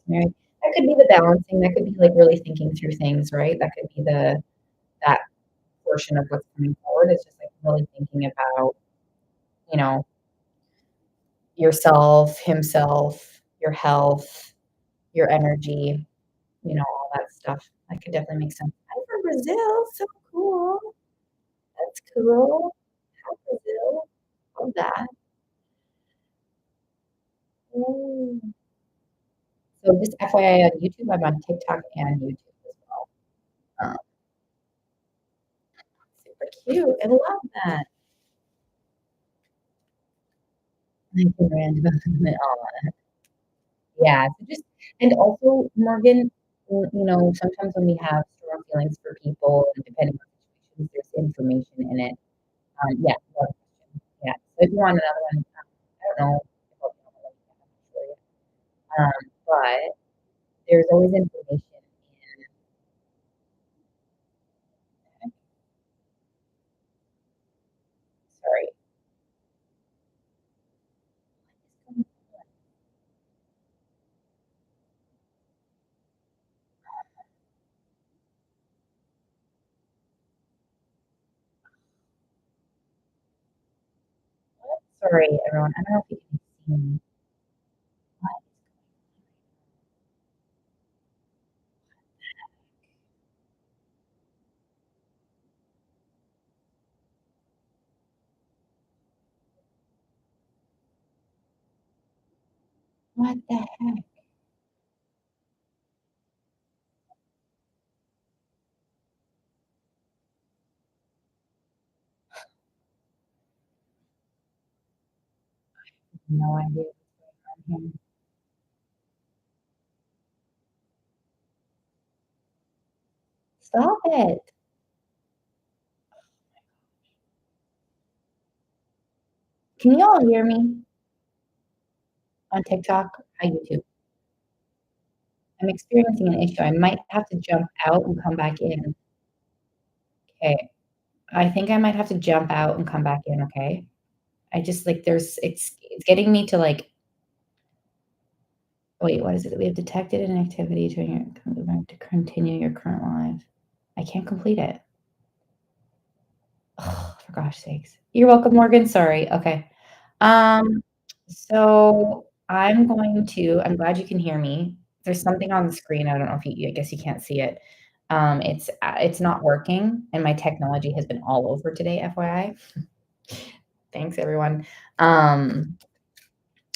A: married. That could be the balancing. That could be like really thinking through things, right? That could be that portion of what's coming forward. It's just like really thinking about, you know, yourself, himself, your health, your energy, all that stuff. That could definitely make sense. I'm from Brazil. So cool. That's cool. Hi, Brazil. Love that. Yay. So just FYI on YouTube, I'm on TikTok and YouTube as well. Um, Super cute. I love that. Thank you, Brenda. Oh, yeah. So just and also Morgan, sometimes when we have strong feelings for people, and depending on situations, there's information in it. Yeah, love question. Yeah. So if you want another one, I don't know if I'll be able to let you, I'm not sure yet. But there's always information in. Sorry. Sorry, everyone. I don't know if you can see me. What what the heck? No idea what's going on here. Stop it. Can you all hear me on TikTok or YouTube? I'm experiencing an issue. I might have to jump out and come back in. Okay. I think I might have to jump out and come back in, okay? I just like it's getting me to like wait, what is it? We have detected an activity during your to continue your current live. I can't complete it. Oh, for gosh sakes. You're welcome, Morgan. Sorry. Okay. Um, so I'm glad you can hear me. There's something on the screen. I don't know if I guess you can't see it. It's not working, and my technology has been all over today, FYI. Thanks, everyone. Um,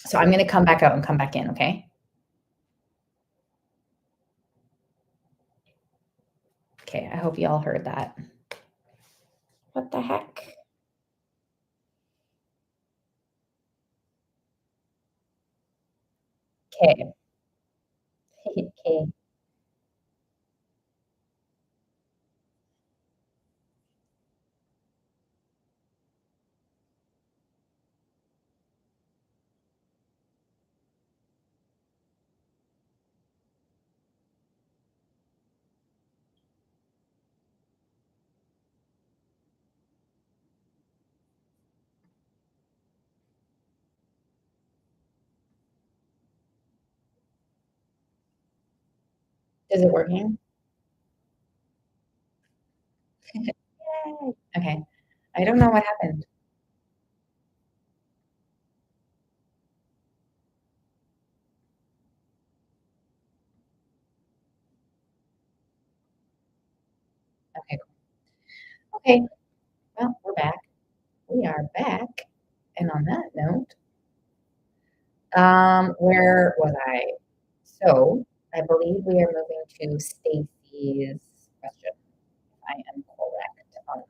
A: so I'm gonna come back out and come back in, okay? Okay, I hope you all heard that. What the heck? Okay. Okay. Is it working? Yay. Okay. I don't know what happened. Okay. Okay. Well, we're back. We are back. And on that note, where was I? So I believe we are moving to Stacy's question. I am correct on that.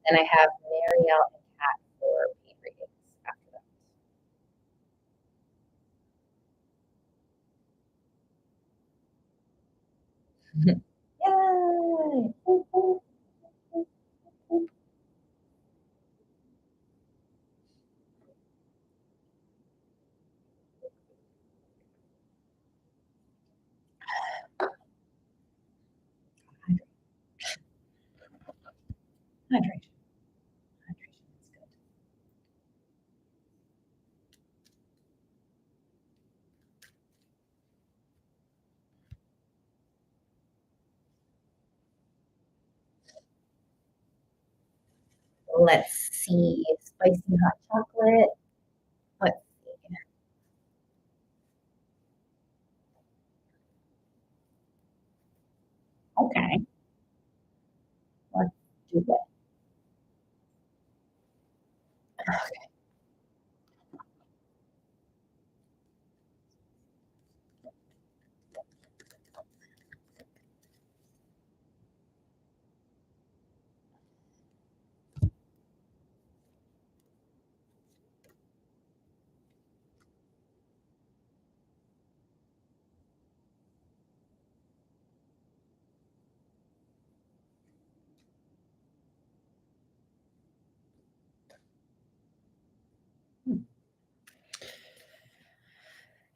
A: And I have Marielle and Kat for paid readings after that. Yay! Hydration. Hydration is good. Let's see. Spicy hot chocolate. Let's see. Okay. Let's do it.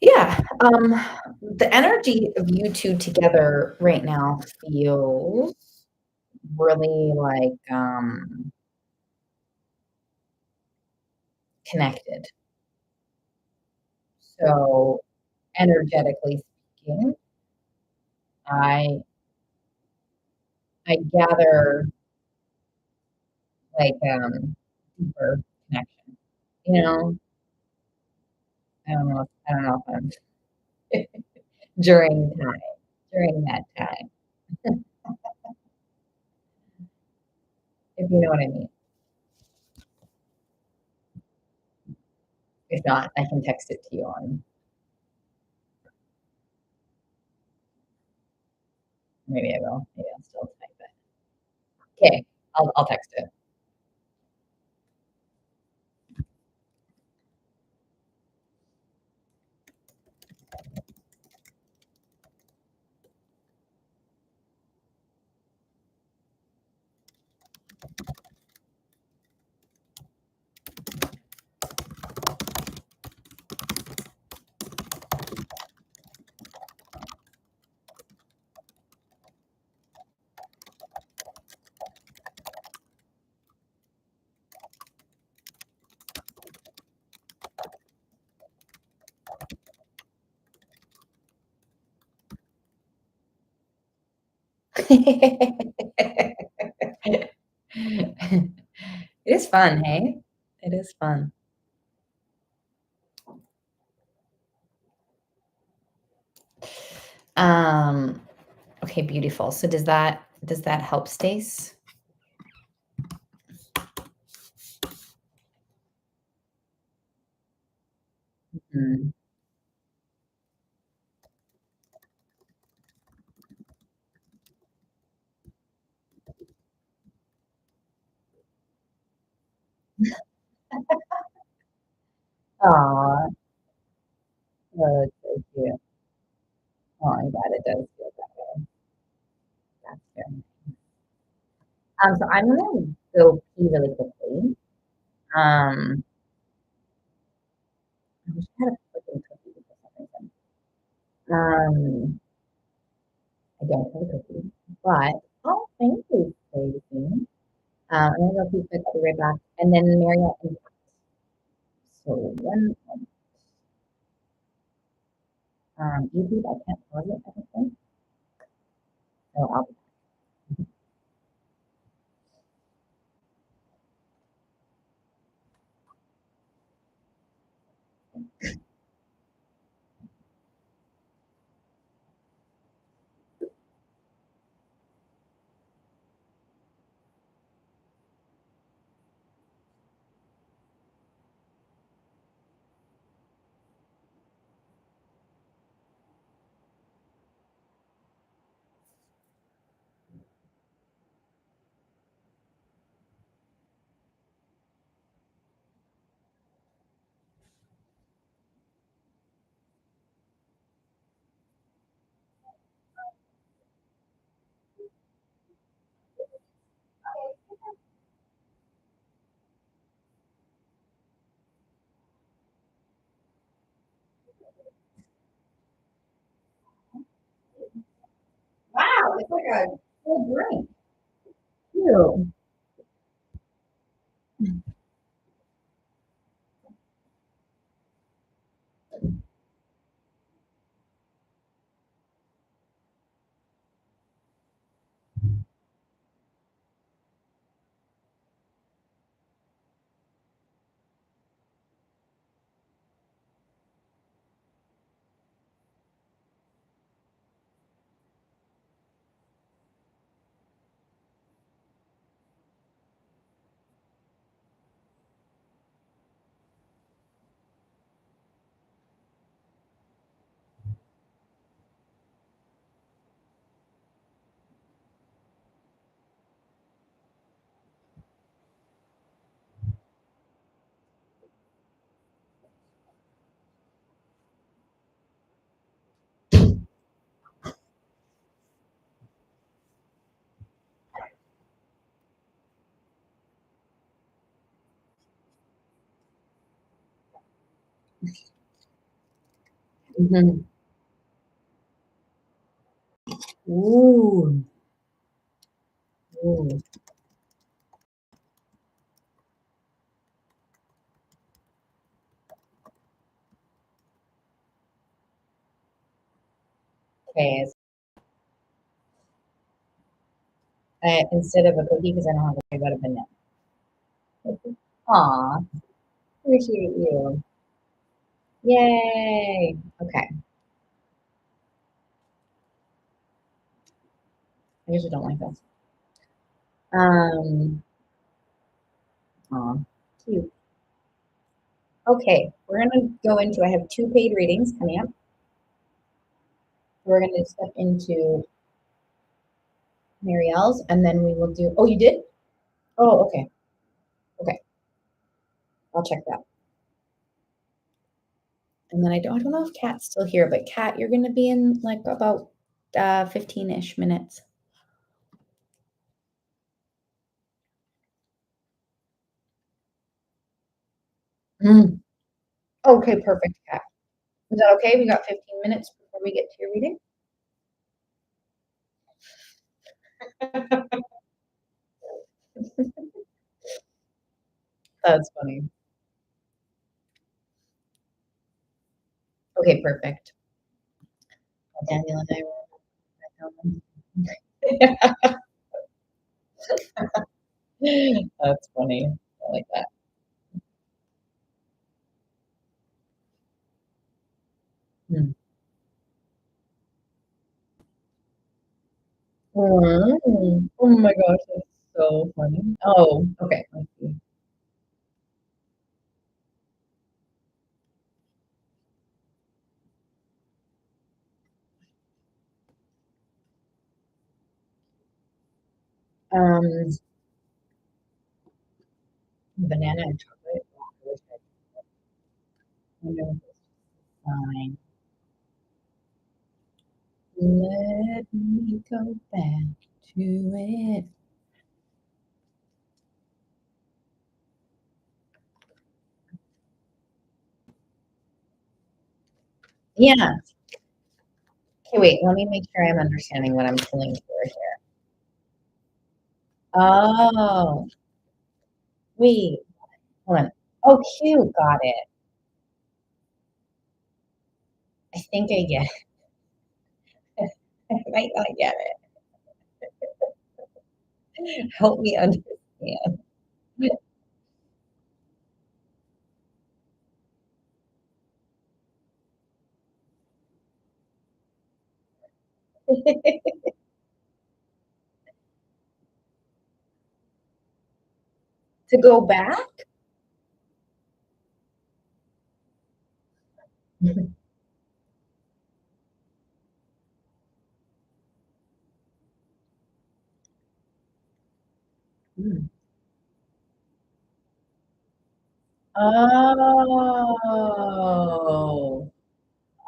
A: Yeah, the energy of you 2 together right now feels really, like, connected. So, energetically speaking, I I gather, like, deeper connection, you know? I don't know if I'm during during that time, if you know what I mean. If not, I can text it to you on maybe I will. Maybe I'll still type it. Okay, I'll text it. It is fun, hey? It is fun. Um, okay, beautiful. So does that help, Stace? Mhm. Aw, oh, it's so cute. Oh, I'm glad it does feel that way. That's good. So I'm gonna go pee really quickly. Um, I wish I had a freaking cookie for some reason. Um, I don't have a cookie, but oh, thank you, Stacy. I'm gonna go pee quick. I'll be right back. And then Marielle and so one, YouTube, I can't pause it, I don't think. So I'll wow, it's like a full drink. Ew. Mhm. Ooh. Ooh. Okay, instead of a cookie, because I don't have to worry about a banana. Aw, appreciate you. Yay. Okay. I usually don't like those. Um, aw, cute. Okay, we're gonna go into, I have two paid readings coming up. We're gonna step into Marielle's and then we will do, oh, you did? Oh, okay. Okay. I'll check that. And then I don't know if Kat's still here, but Kat, you're gonna be in like about 15-ish minutes. Mm. Okay, perfect, Kat. Is that okay? We got 15 minutes before we get to your reading? That's funny. Okay, perfect. Daniel and I were That's funny. I like that. Mm. Mm. Oh my gosh, that's so funny. Oh, okay. I see. Um, banana and chocolate. Oh, I wish I know this sign. Let me go back to it. Yeah. Okay, wait, let me make sure I'm understanding what I'm pulling for here. Oh, wait, hold on. Oh, cute, got it. I think I get it. I might not get it. Help me understand. To go back? Mm. Oh.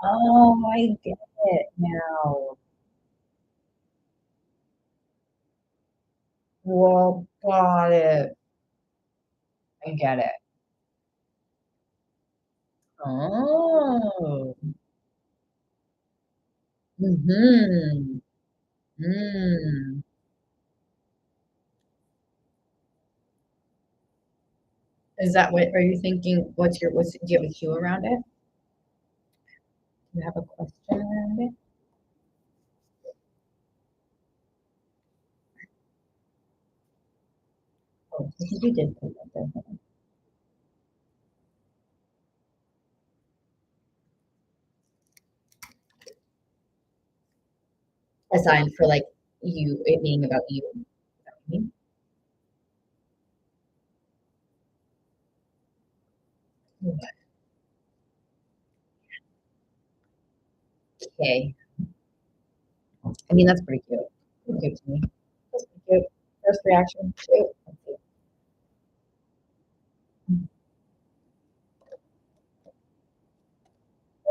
A: Oh, I get it now. Well, got it. I get it. Oh. Mhm. Mm. Is that what are you thinking? Do you have a cue around it? Do you have a question around it? Oh, I think you did put that there. Aside for like it being about you. Is that what you mean? Okay. I mean, that's pretty cute. Pretty cute to me. That's pretty cute. First reaction. Cute. Let's see.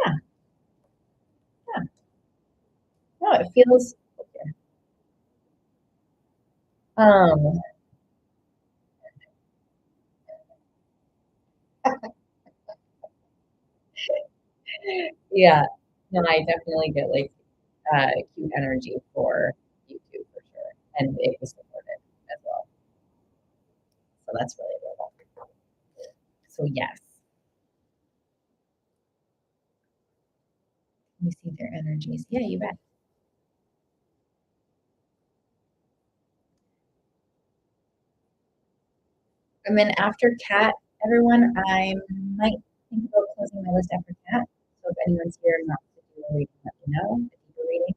A: Yeah, yeah. No, it feels okay. Um, yeah. No, I definitely get like cute energy for you too, for sure. And it was supported as well. So that's really adorable. So yes, we see their energies. Yeah, you bet. And then after cat, everyone, I might think about closing my list after cat. So if anyone's here and wants to do a reading, let me know. A deeper reading.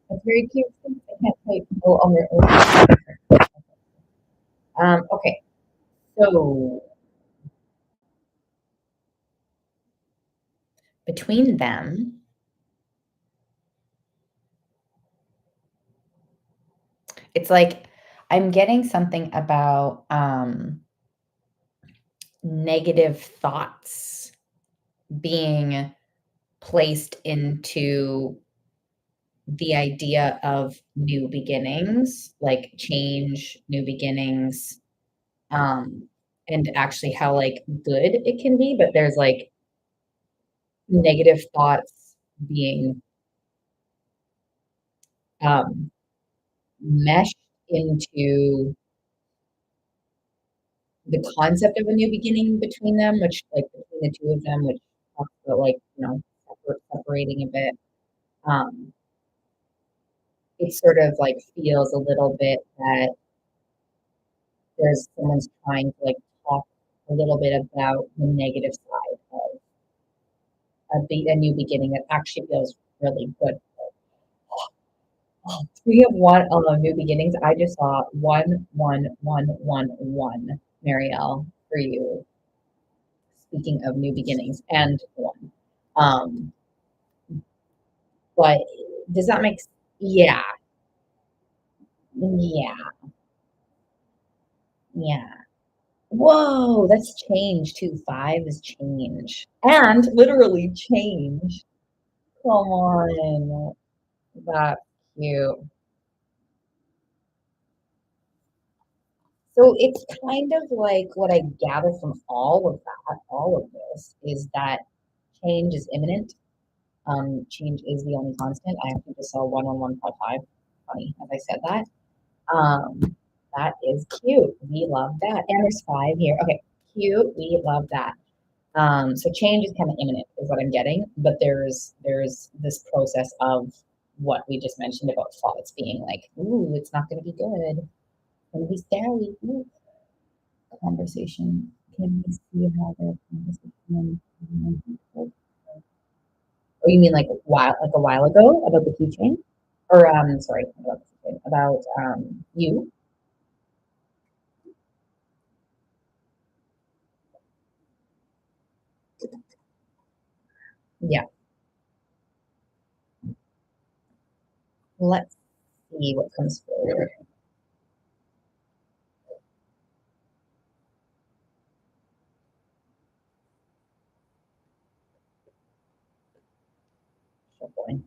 A: That's very cute. I can't type. Oh, okay. So between them, it's like I'm getting something about negative thoughts being placed into the idea of new beginnings, like change, new beginnings, um, and actually how, like, good it can be, but there's, like, negative thoughts being, um, meshed into the concept of a new beginning between them, which, like, between the 2 of them, which talks about, like, separating a bit. Um, it sort of, like, feels a little bit that someone's trying to, like, talk a little bit about the negative side of a new beginning that actually feels really good. Speaking of new beginnings, I just saw 11111, Marielle, for you. Speaking of new beginnings and one. Um, but does that make yeah, yeah, yeah. Whoa, that's change too. 5 is change. And literally change. Come on. That's cute. So it's kind of like what I gather from all of this, is that change is imminent. Change is the only constant. I actually just saw 11155. Funny, as I said that. That is cute. We love that. And there's 5 here. Okay, cute. We love that. So change is kind of imminent, is what I'm getting. But there's this process of what we just mentioned about thoughts being like, ooh, it's not going to be good. It's going to be scary. Ooh. Conversation. Can we see how the conversation? Oh, you mean like a while ago about the keychain? Or sorry, not about the keychain, about you? Yeah. Let's see what comes forward. Shuffling.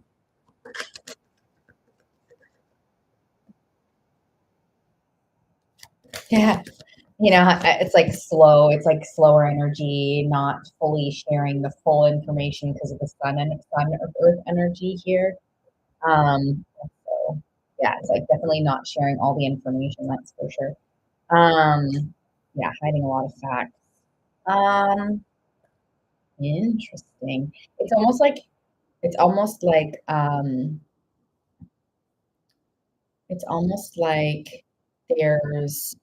A: Yeah. It's like slow. It's like slower energy, not fully sharing the full information because of the sun or earth energy here. So yeah, it's like definitely not sharing all the information, that's for sure. Yeah, hiding a lot of facts. Um, Interesting. It's almost like it's almost like it's almost like there's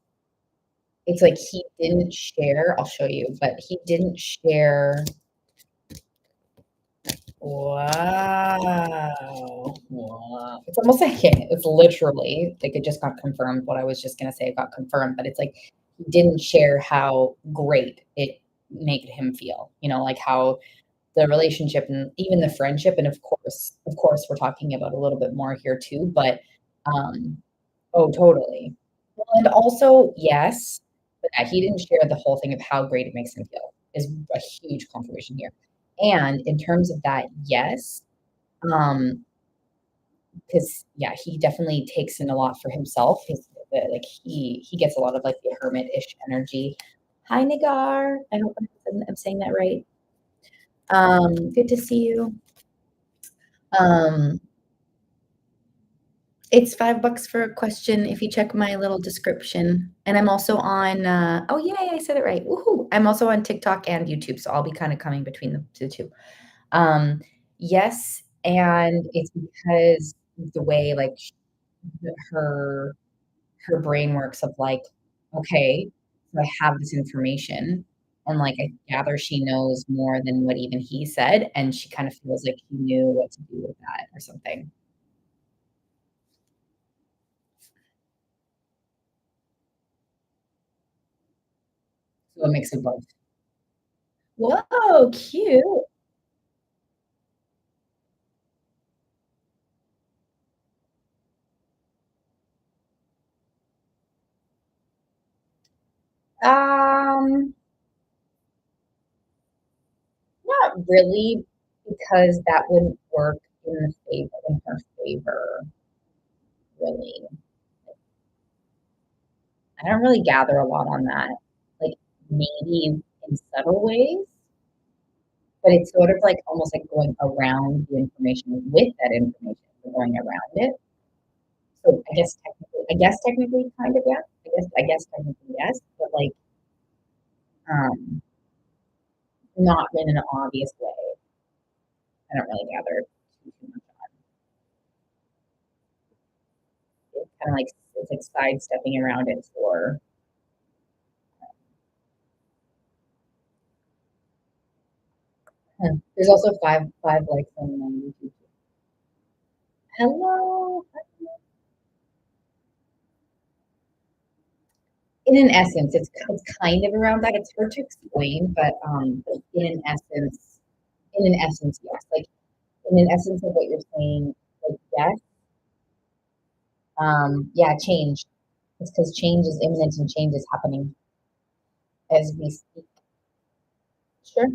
A: it's like he didn't share, I'll show you, but he didn't share. Wow. Wow. It's almost like it's literally like it just got confirmed. What I was just gonna say got confirmed, but it's like he didn't share how great it made him feel. Like how the relationship and even the friendship, and of course, we're talking about a little bit more here too, but um, oh, totally. Well, and also, yes, but he didn't share the whole thing of how great it makes him feel is a huge confirmation here. And in terms of that, yes, um, because yeah, he definitely takes in a lot for himself. Like he gets a lot of like the hermit-ish energy. Hi, Nagar. I hope I'm saying that right. Good to see you. Um, It's $5 for a question if you check my little description. And I'm also on, oh, yay, I said it right. Woohoo. I'm also on TikTok and YouTube, so I'll be kind of coming between the two. Um, yes, and it's because of the way like her her brain works of like, okay, so I have this information, and like I gather she knows more than what even he said, and she kind of feels like he knew what to do with that or something. So a mix of both. Whoa, cute. Um, really, because that wouldn't work in her favor, really. I don't really gather a lot on that. Like maybe in subtle ways, but it's sort of like almost like going around the information with that information, going around it. So I guess technically, kind of, yeah. I guess technically, yes, but like, um, not in an obvious way. I don't really gather too much on it. Kind of like it's like sidestepping around it for. There's also five likes on YouTube. Hello. In an essence, it's kind of around that. It's hard to explain, but in an essence, yes. Like in an essence of what you're saying, like yes, yeah, change. It's because change is imminent and change is happening as we speak. Sure.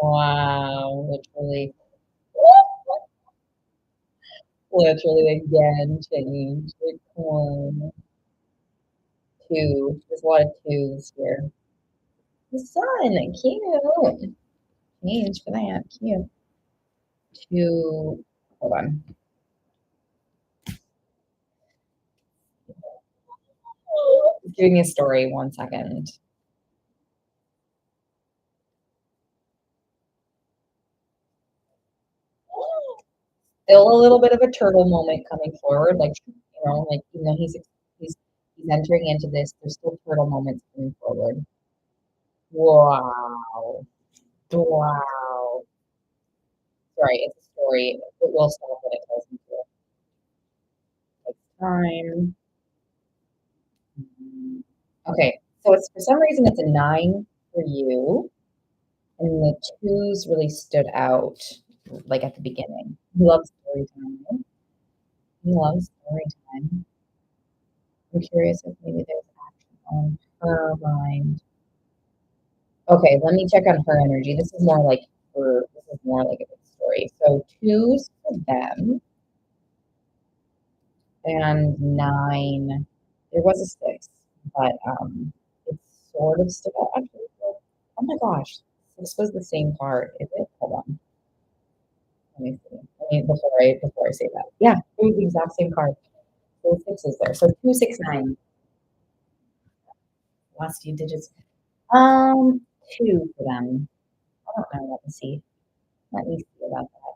A: Wow, literally, literally again, change. Like, come on. Two. There's a lot of twos here. The sun, cute. Change for that, cute. Two. Hold on. Give me a story. 1 second. Still a little bit of a turtle moment coming forward, like like even though he's entering into this, there's still turtle moments coming forward. Wow. Wow. Sorry, it's a story. It will stop when it tells me to. Takes time. Okay, so it's for some reason it's a 9 for you, and the twos really stood out like at the beginning. He loves story time. He loves story time. I'm curious if maybe there's action on her mind. Okay, let me check on her energy. This is more like a big story. So twos for them and 9. There was a 6, but it's sort of stood out. Actually, oh my gosh, 6 was the same card. Is it? Hold on. Let me see. Before I say that. Yeah, it was the exact same card. So 6 is there. So 269. Last few digits. Um, 2 for them. I don't know. Let me see. Let me see about that.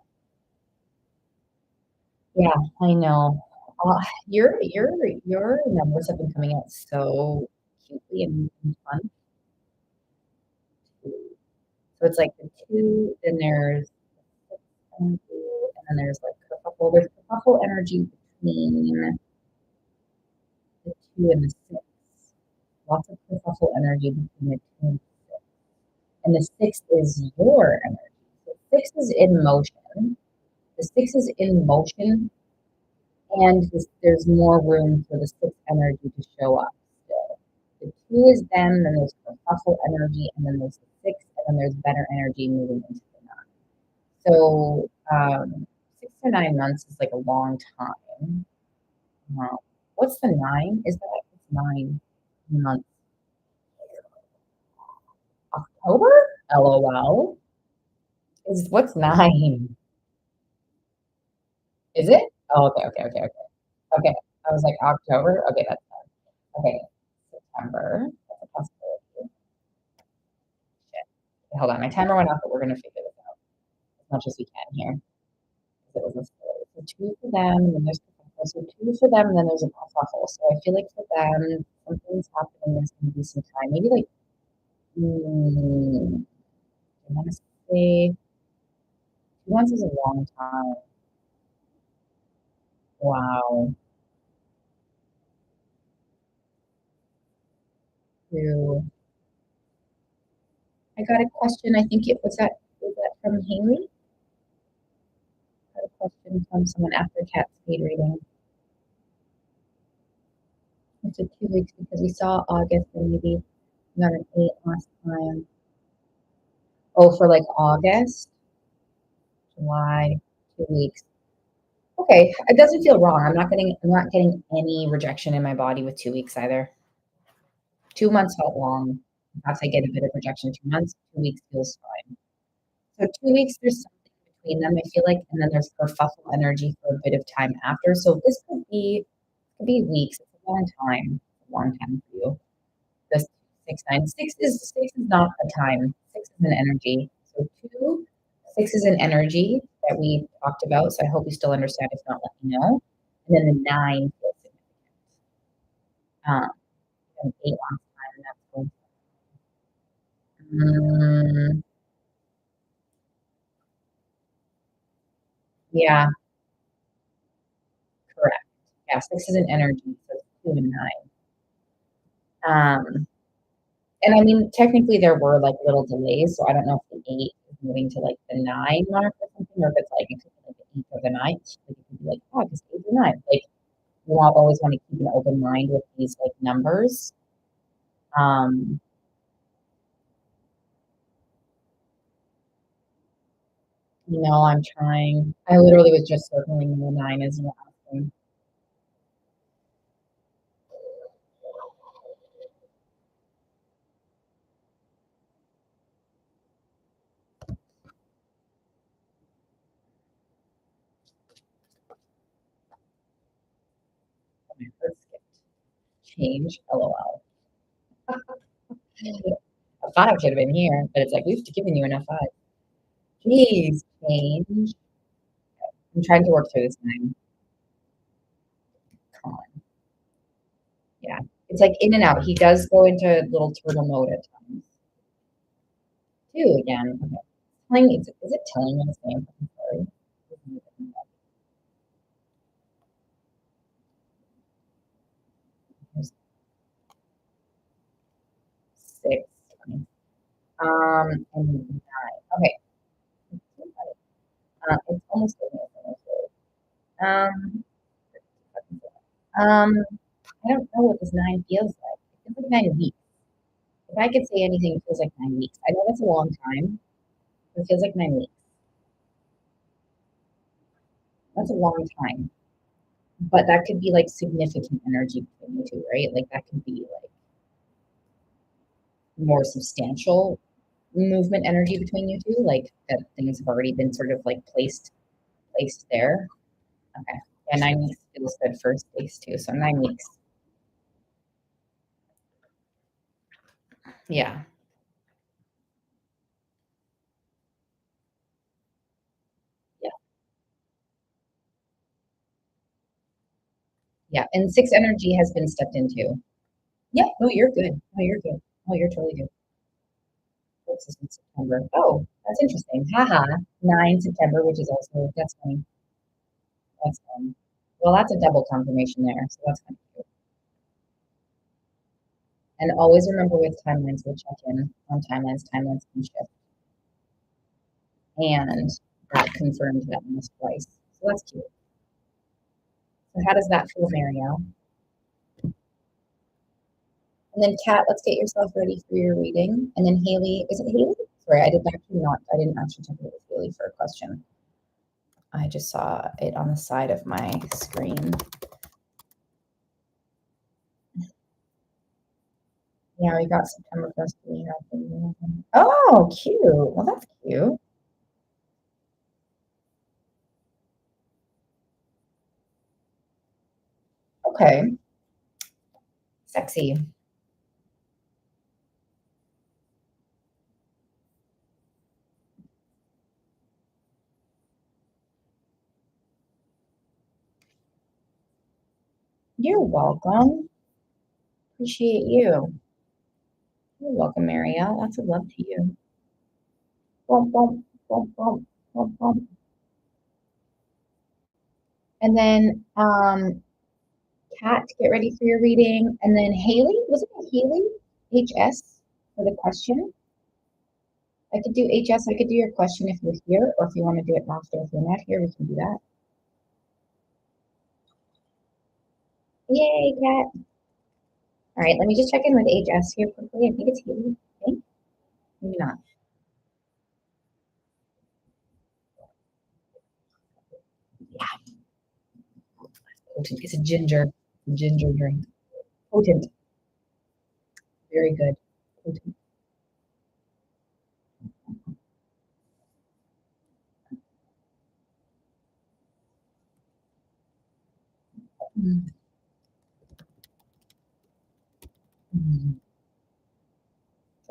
A: Yeah, I know. Your numbers have been coming out so cutely and fun. So it's like the 2, then there's 6 energy, and then there's like kerfuffle. There's kerfuffle energy between the 2 and the 6. Lots of kerfuffle energy between the 2 and the 6. And the 6 is your energy. So 6 is in motion. The 6 is in motion, and there's more room for the 6 energy to show up still. The 2 is them, then there's the hustle energy, and then there's the 6, and then there's better energy moving into the 9. So 6 to 9 months is like a long time. What's the 9? Is that it's 9 months? October? LOL. Is what's 9? Is it? Oh, okay. Okay. I was like October. Okay, that's fine. Okay, September. That's a possibility. Shit. Okay, hold on, my timer went off, but we're gonna figure this out as much as we can here. 'Cause it was a story. So two for them, and then there's so two for them, and then there's a kerfuffle. So I feel like for them, something's happening. There's gonna be some time. Maybe like I want to say 2 months is a long time. Wow. Two. I got a question. I think it was that from Haley. got a question from someone after cat speed reading. It's a 2 weeks because we saw August and maybe got an 8 last time. Oh, for like August, July, 2 weeks. Okay, it doesn't feel wrong. I'm not getting any rejection in my body with 2 weeks either. 2 months felt long. Perhaps I get a bit of rejection 2 months. 2 weeks feels fine. So 2 weeks, there's something between them, I feel like, and then there's kerfuffle energy for a bit of time after. So this could be weeks. It's a long time. It's a long time for you. This 6, 9. Six is not a time. 6 is an energy. So 6 is an energy that we talked about. So I hope you still understand. If not, let me know. And then the 9 feels significant. An 8 last time, and that's going. Mm, yeah, correct. Yeah, 6 is an energy. So it's 2 and 9. And I mean, technically there were like little delays, so I don't know if the 8 is moving to like the 9 mark or something, or if it's like it could be like the 8th or the 9th. Like it could be like, oh, just 8th or 9th. Like you always want to keep an open mind with these like numbers. Um, I'm trying. I literally was just circling the 9 as you were asking. Okay, let's skip. Change. LOL. I thought I should have been here, but it's like we've given you enough time. Please change. I'm trying to work through this time. Come on. Yeah. It's like in and out. He does go into little turtle mode at times. 2 again. Okay. Is it telling me his name? I'm sorry. There's 6. And 9. Okay. It's almost over. It's almost over. Um, I don't know what this 9 feels like. It feels like 9 weeks. If I could say anything, it feels like 9 weeks. I know that's a long time. But it feels like 9 weeks. That's a long time. But that could be like significant energy between the two, right? Like that could be like more substantial movement energy between you two, like that things have already been sort of like placed there. Okay. Yeah, 9 weeks feels good for space too. So 9 weeks. Yeah. Yeah. Yeah. And 6 energy has been stepped into. Yeah. No, you're good. No, you're good. Oh, you're totally good. This is in September. Oh, that's interesting. Haha. 9 September, which is also that's funny. That's fun. Well, that's a double confirmation there. So that's kind of cute. And always remember with timelines, we'll check in on timelines. Timelines can shift. And that confirmed that almost twice. So that's cute. So how does that feel, Marielle? And then Kat, let's get yourself ready for your reading. And then Haley, is it Haley? Sorry, I didn't actually check if it was Haley for a question. I just saw it on the side of my screen. Yeah, we got September 1st. Oh, cute. Well, that's cute. Okay. Sexy. You're welcome. Appreciate you. You're welcome, Marielle. Lots of love to you. Bump, bump, bump, bump, bump, bump. And then Kat, get ready for your reading. And then Haley, was it Haley? HS for the question. I could do HS. I could do your question if you're here, or if you want to do it after. If you're not here, we can do that. Yay, Kat. All right, let me just check in with HS here quickly. I think it's here. I think. Maybe not. Yeah, potent. It's a ginger drink. Potent. Very good. Potent. Mm. Mm.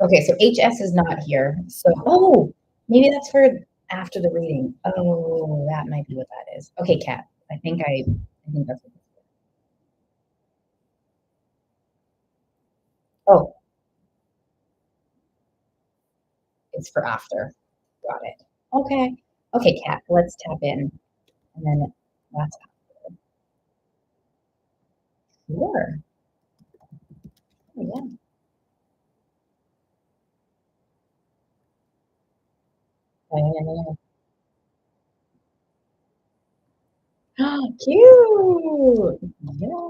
A: Okay, so HS is not here. So, oh, maybe that's for after the reading. Oh, that might be what that is. Okay, Kat. I think that's what it is. Oh, it's for after. Got it. Okay. Okay, Kat, let's tap in. And then that's sure. Oh, yeah. Cute. Yeah.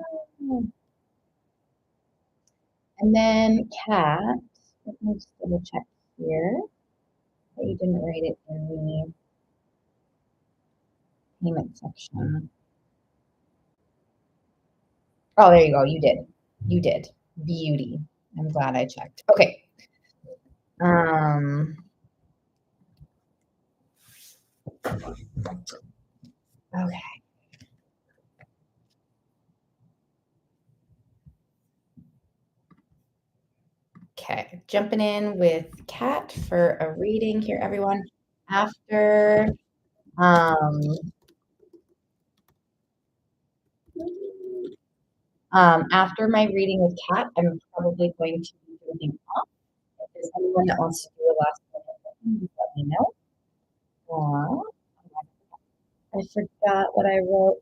A: And then Kat, let me just double check here that you didn't write it in the payment section. Oh, there you go. You did. You did. Beauty. I'm glad I checked. Okay. Um, okay. Okay. Jumping in with Kat for a reading here, everyone. After um, after my reading with Kat, I'm probably going to be moving off. If there's anyone that wants to do a last minute, just let me know. I forgot what I wrote.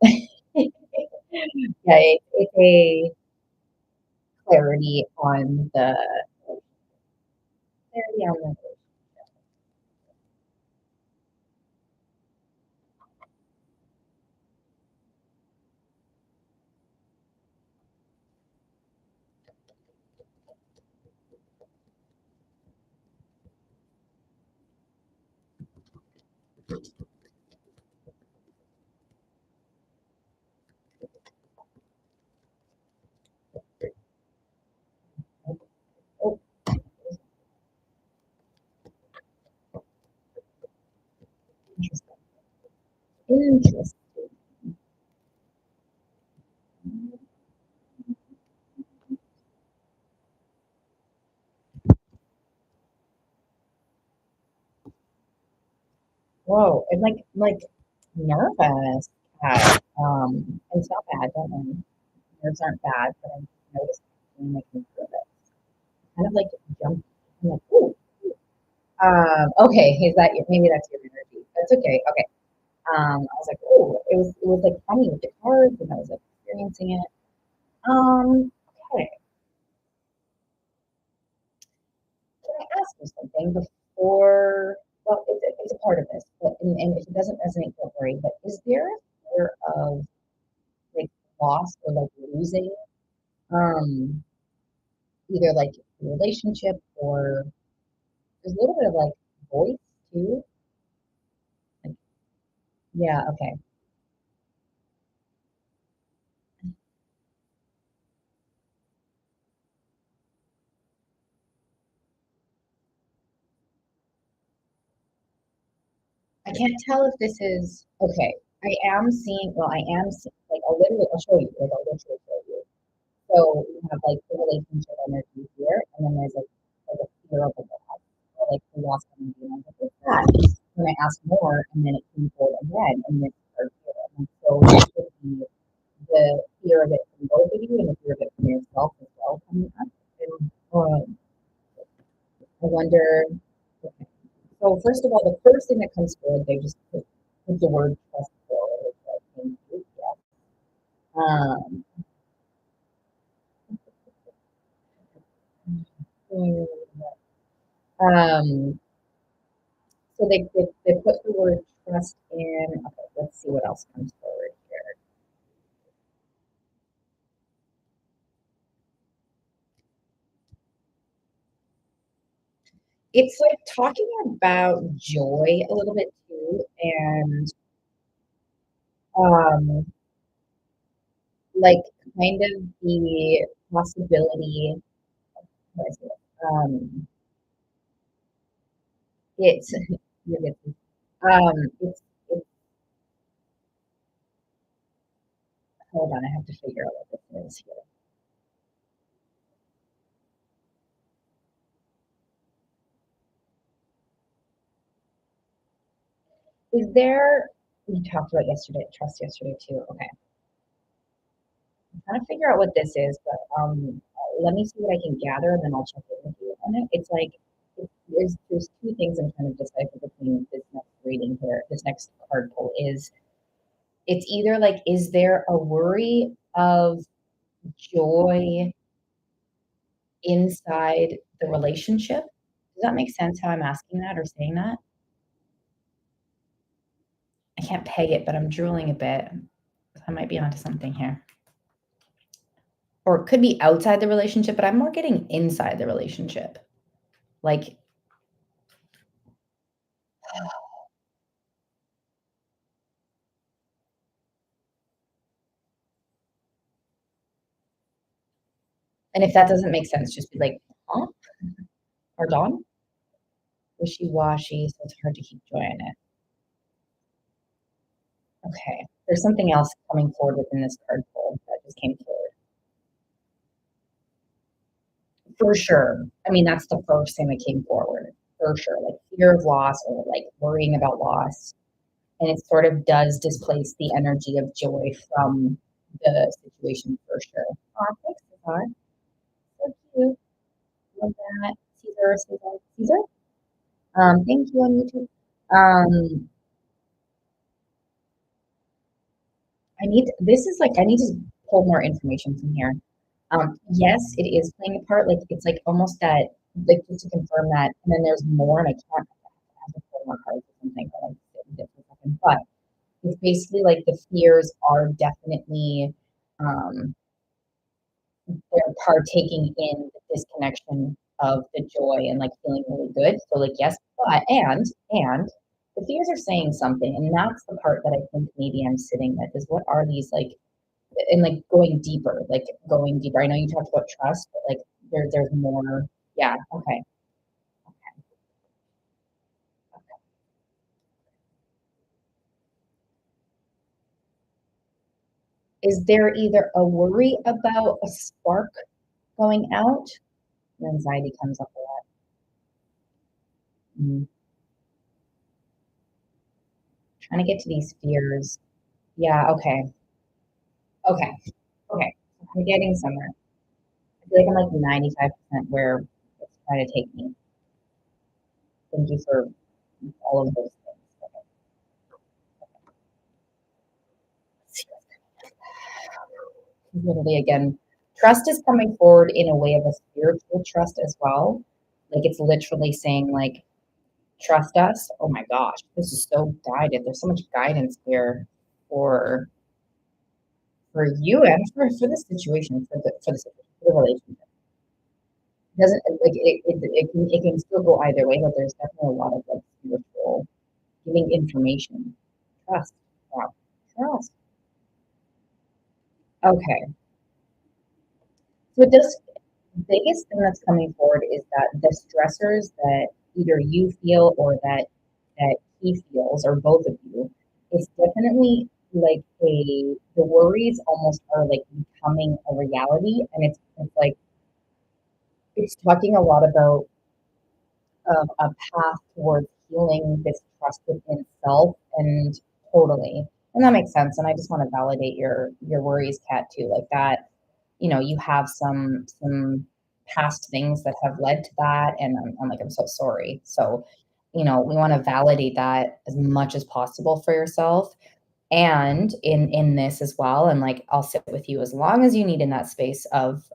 A: Yeah, it's a clarity on the clarity on the. Oh, interesting. Interesting. Whoa, I'm like nervous. It's not bad. Don't worry. Nerves aren't bad, but I'm noticing I'm like nervous. Kind of like jump. I'm like, ooh. Okay, is that your, maybe that's your energy? That's okay. Okay. I was like, oh, it was like funny with the cards, and I was like experiencing it. Okay. Can I ask you something before? Well, it's a part of this, but and if it doesn't resonate, don't worry. But is there a fear of like loss or like losing, um, either like a relationship or there's a little bit of like voice too? Like, yeah, okay. I can't tell if this is okay. I am seeing, well, I am seeing, like, I'll show you, like, I'll literally show you. So you have like the relationship energy here, and then there's like a fear of a loss, or like the loss of energy. And I was like, what's that? When I asked more, and then it came forward again, and then started here. And so it could be the fear of it from both of you, and the fear of it from yourself as well coming up. And I wonder. Okay. So first of all, the first thing that comes forward, they just put the word trust forward. It's like, thank you, yes. Um, um, So they put the word trust in. Okay, let's see what else comes forward here. It's like talking about joy a little bit too, and um, like kind of the possibility. What is it? It's you're good. It's hold on, I have to figure out what this is here. Is there? We talked about yesterday, trust yesterday too. Okay, I'm trying to figure out what this is, but let me see what I can gather, and then I'll check in with you on it. It's like there's two things I'm trying to decipher between this next reading here. This next card pull is it's either like is there a worry of joy inside the relationship? Does that make sense how I'm asking that or saying that? I can't peg it, but I'm drooling a bit. I might be onto something here. Or it could be outside the relationship, but I'm more getting inside the relationship. Like, and if that doesn't make sense, just be like, huh? Pardon? Wishy-washy, so it's hard to keep joy in it. Okay. There's something else coming forward within this card pull that just came forward. For sure. I mean, that's the first thing that came forward. For sure. Like fear of loss or like worrying about loss. And it sort of does displace the energy of joy from the situation for sure. Oh, thanks, Cesar. So cute. Love that. Caesar, Caesar, Caesar. Thank you on YouTube. Um, this is like, I need to pull more information from here. Yes, it is playing a part. Like, it's like almost that, like, just to confirm that. And then there's more, and I can't I have to pull more cards or something, but I'll sit with it for a second. But it's basically like the fears are definitely, um, they're partaking in the disconnection of the joy and like feeling really good. So like yes, but and the fears are saying something, and that's the part that I think maybe I'm sitting with is what are these like and like going deeper, like going deeper. I know you talked about trust, but like there's more. Yeah, okay. Is there either a worry about a spark going out? Anxiety comes up a lot. Mm. Trying to get to these fears. Yeah, okay. Okay. Okay. I'm getting somewhere. I feel like I'm like 95% where it's trying to take me. Thank you for all of those things. Literally, again, trust is coming forward in a way of a spiritual trust as well. Like it's literally saying, like, trust us. Oh my gosh, this is so guided. There's so much guidance here for for you and for the situation, for the relationship. It doesn't like it can still go either way, but there's definitely a lot of like spiritual giving information. Trust. Wow. Trust. Okay. So it does the biggest thing that's coming forward is that the stressors that either you feel or that he feels, or both of you, it's definitely like the worries almost are like becoming a reality. And it's like it's talking a lot about a path towards healing this trust within self and totally. And that makes sense. And I just want to validate your worries, Kat, too. Like that, you know, you have some past things that have led to that. And I'm like, I'm so sorry. So, you know, we want to validate that as much as possible for yourself and in this as well. And like I'll sit with you as long as you need in that space of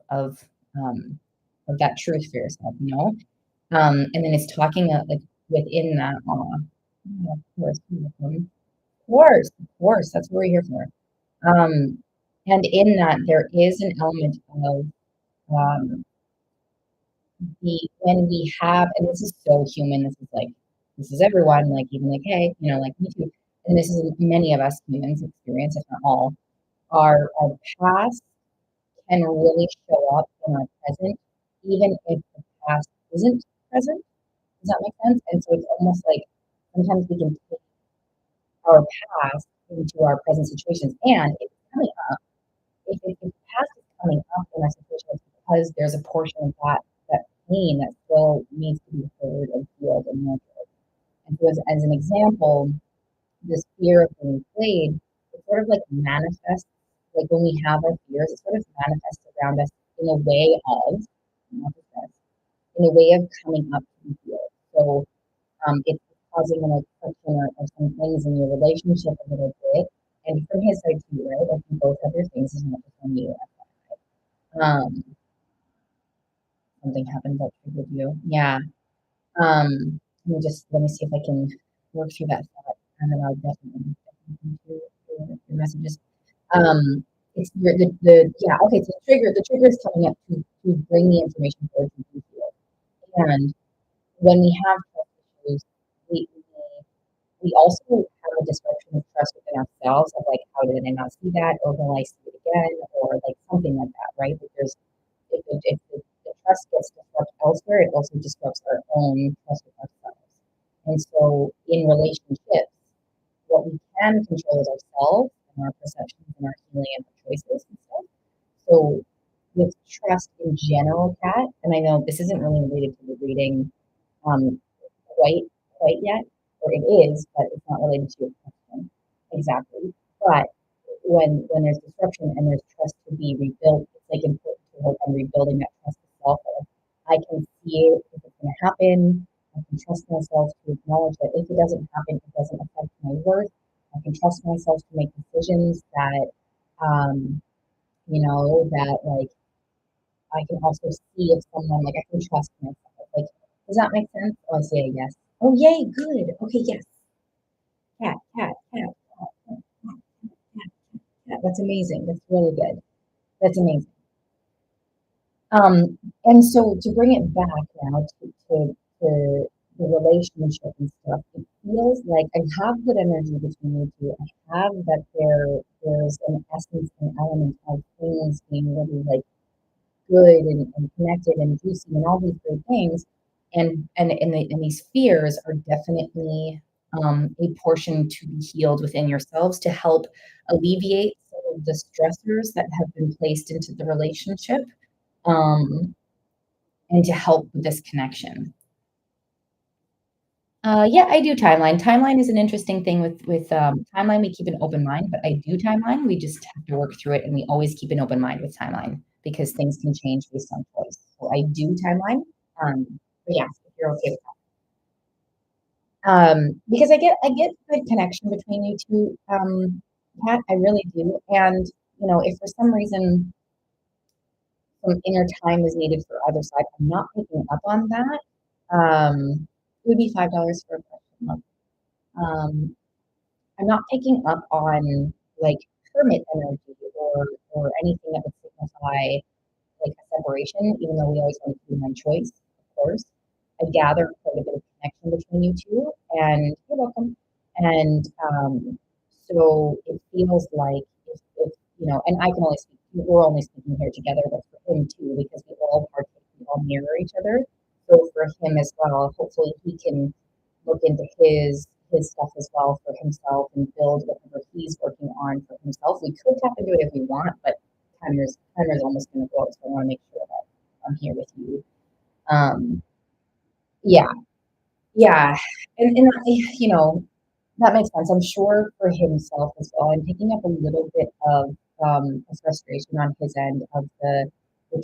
A: that truth for yourself, you know? And then it's talking like within that, yeah, of course, you're welcome. Of course, that's what we're here for. Um, and in that, there is an element of um, the when we have, and this is so human. This is like this is everyone, like even like hey, like me too. And this is many of us humans experience, if not all. Our past can really show up in our present, even if the past isn't present. Does that make sense? And so it's almost like sometimes we can take our past into our present situations, and it's coming up. If the past is coming up in our situation, it's because there's a portion of that pain that still needs to be heard and healed and nurtured. And so, as an example, this fear of being played, it sort of like manifests, like when we have our fears, it sort of manifests around us in a way of, not just us, in a way of coming up to be healed. So it's causing like friction or some things in your relationship a little bit. And from his side too, right? Like you both have your things, it's not just on you. Um, something happened that triggered you. Yeah. Let me see if I can work through that thought, and then I'll definitely do your messages. It's the yeah, okay, so the trigger is coming up to bring the information forward to you. And when we have trust issues, we also have a disruption of trust within ourselves of like, how did I not see that? Or will I see it again? Or like something like that, right? But there's if the trust gets disrupted elsewhere, it also disrupts our own trust with ourselves. And so in relationships, what we can control is ourselves and our perceptions and our healing and our choices and stuff. So with trust in general, Kat, and I know this isn't really related to the reading um, quite quite yet, or it is, but it's not related to your question exactly. But when there's disruption and there's trust to be rebuilt, it's like important to work on rebuilding that trust itself. I can see it if it's going to happen. I can trust myself to acknowledge that if it doesn't happen, it doesn't affect my worth. I can trust myself to make decisions that, um, that like I can also see if someone like I can trust myself. Like, does that make sense? Oh, I say a yes. Oh, yay, good. Okay, yes. Cat. That's amazing. That's really good. That's amazing. And so to bring it back now to the relationship and stuff, it feels like I have good energy between you two. I have that there's an essence and element of things being really like good and connected and juicy and all these great things. And these fears are definitely a portion to be healed within yourselves to help alleviate some of the stressors that have been placed into the relationship, um, and to help with this connection. Yeah, I do timeline. Timeline is an interesting thing with timeline. We keep an open mind, but I do timeline. We just have to work through it, and we always keep an open mind with timeline because things can change based on choice. So I do timeline. But yeah, if you're okay with that, because I get good connection between you two, Pat. I really do. And if for some reason some inner time is needed for either side, I'm not picking up on that. It would be $5 for a question. Um, I'm not picking up on like hermit energy or anything that would signify like a separation, even though we always want to be my choice, of course. I gather quite a bit of connection between you two, and you're welcome. And so it feels like if and I can only speak, we're only speaking here together, but for him too, because we all partake, we all mirror each other. So for him as well, hopefully he can look into his stuff as well for himself and build whatever he's working on for himself. We could tap into it if we want, but timer's almost going to go, so I want to make sure that I'm here with you. Um, yeah, yeah, and that makes sense. I'm sure for himself as well. I'm picking up a little bit of a frustration on his end of the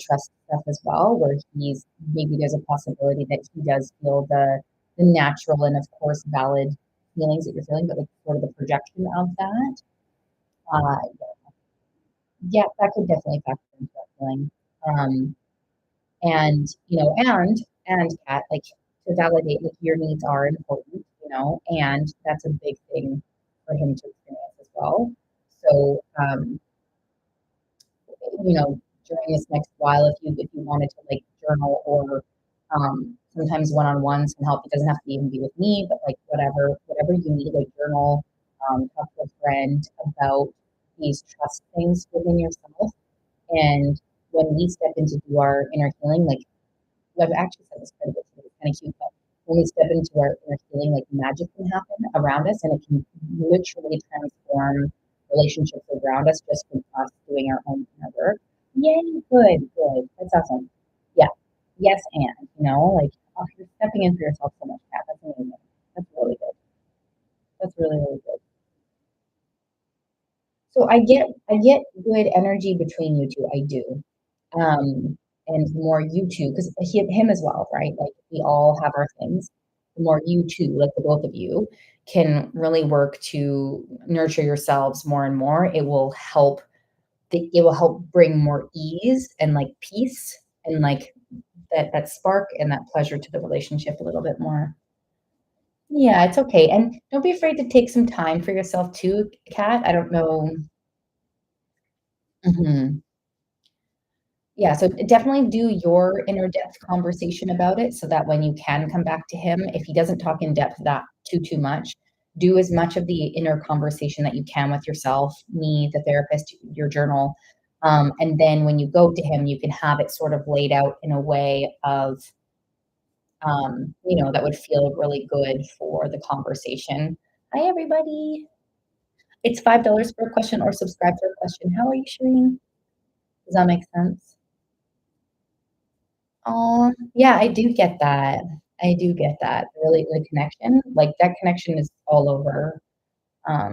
A: trust stuff as well, where maybe there's a possibility that he does feel the natural and of course valid feelings that you're feeling, but like sort of the projection of that. Uh, yeah, that could definitely factor into that feeling. Um, and Kat, like to validate that your needs are important, and that's a big thing for him to experience as well. So, during this next while, if you wanted to like journal or sometimes one-on-ones can help. It doesn't have to even be with me, but like whatever you need, like journal, talk to a friend about these trust things within yourself. And when we step into do our inner healing, like I've actually said this quite a bit, so it's kind of cute, but when we step into our inner healing, like magic can happen around us and it can literally transform relationships around us just from us doing our own inner work. Yay, good, good. That's awesome. Yeah. Yes, and like oh, you're stepping in for yourself so much, Kat. That's amazing. That's really good. That's really, really good. So I get good energy between you two. I do. And the more you two, because him as well, right? Like we all have our things. The more you two, like the both of you, can really work to nurture yourselves more and more, it will help bring more ease and like peace and like that spark and that pleasure to the relationship a little bit more. Yeah, it's okay. And don't be afraid to take some time for yourself too, Kat. I don't know. Mhm. Yeah, so definitely do your inner depth conversation about it so that when you can come back to him, if he doesn't talk in depth that too much, do as much of the inner conversation that you can with yourself, me, the therapist, your journal. And then when you go to him, you can have it sort of laid out in a way of, that would feel really good for the conversation. Hi, everybody. It's $5 for a question or subscribe for a question. How are you, Shireen? Does that make sense? Oh, yeah, I do get that. I do get that. Really, the connection, like, that connection is all over,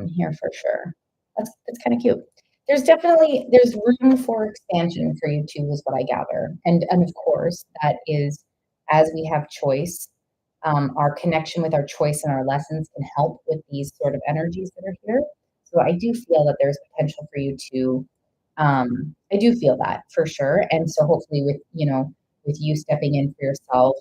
A: here for sure. That's kinda cute. There's room for expansion for you too, is what I gather, and of course, that is as we have choice, our connection with our choice and our lessons can help with these sort of energies that are here. So I do feel that there's potential for you to, I do feel that for sure, and so hopefully with you stepping in for yourself,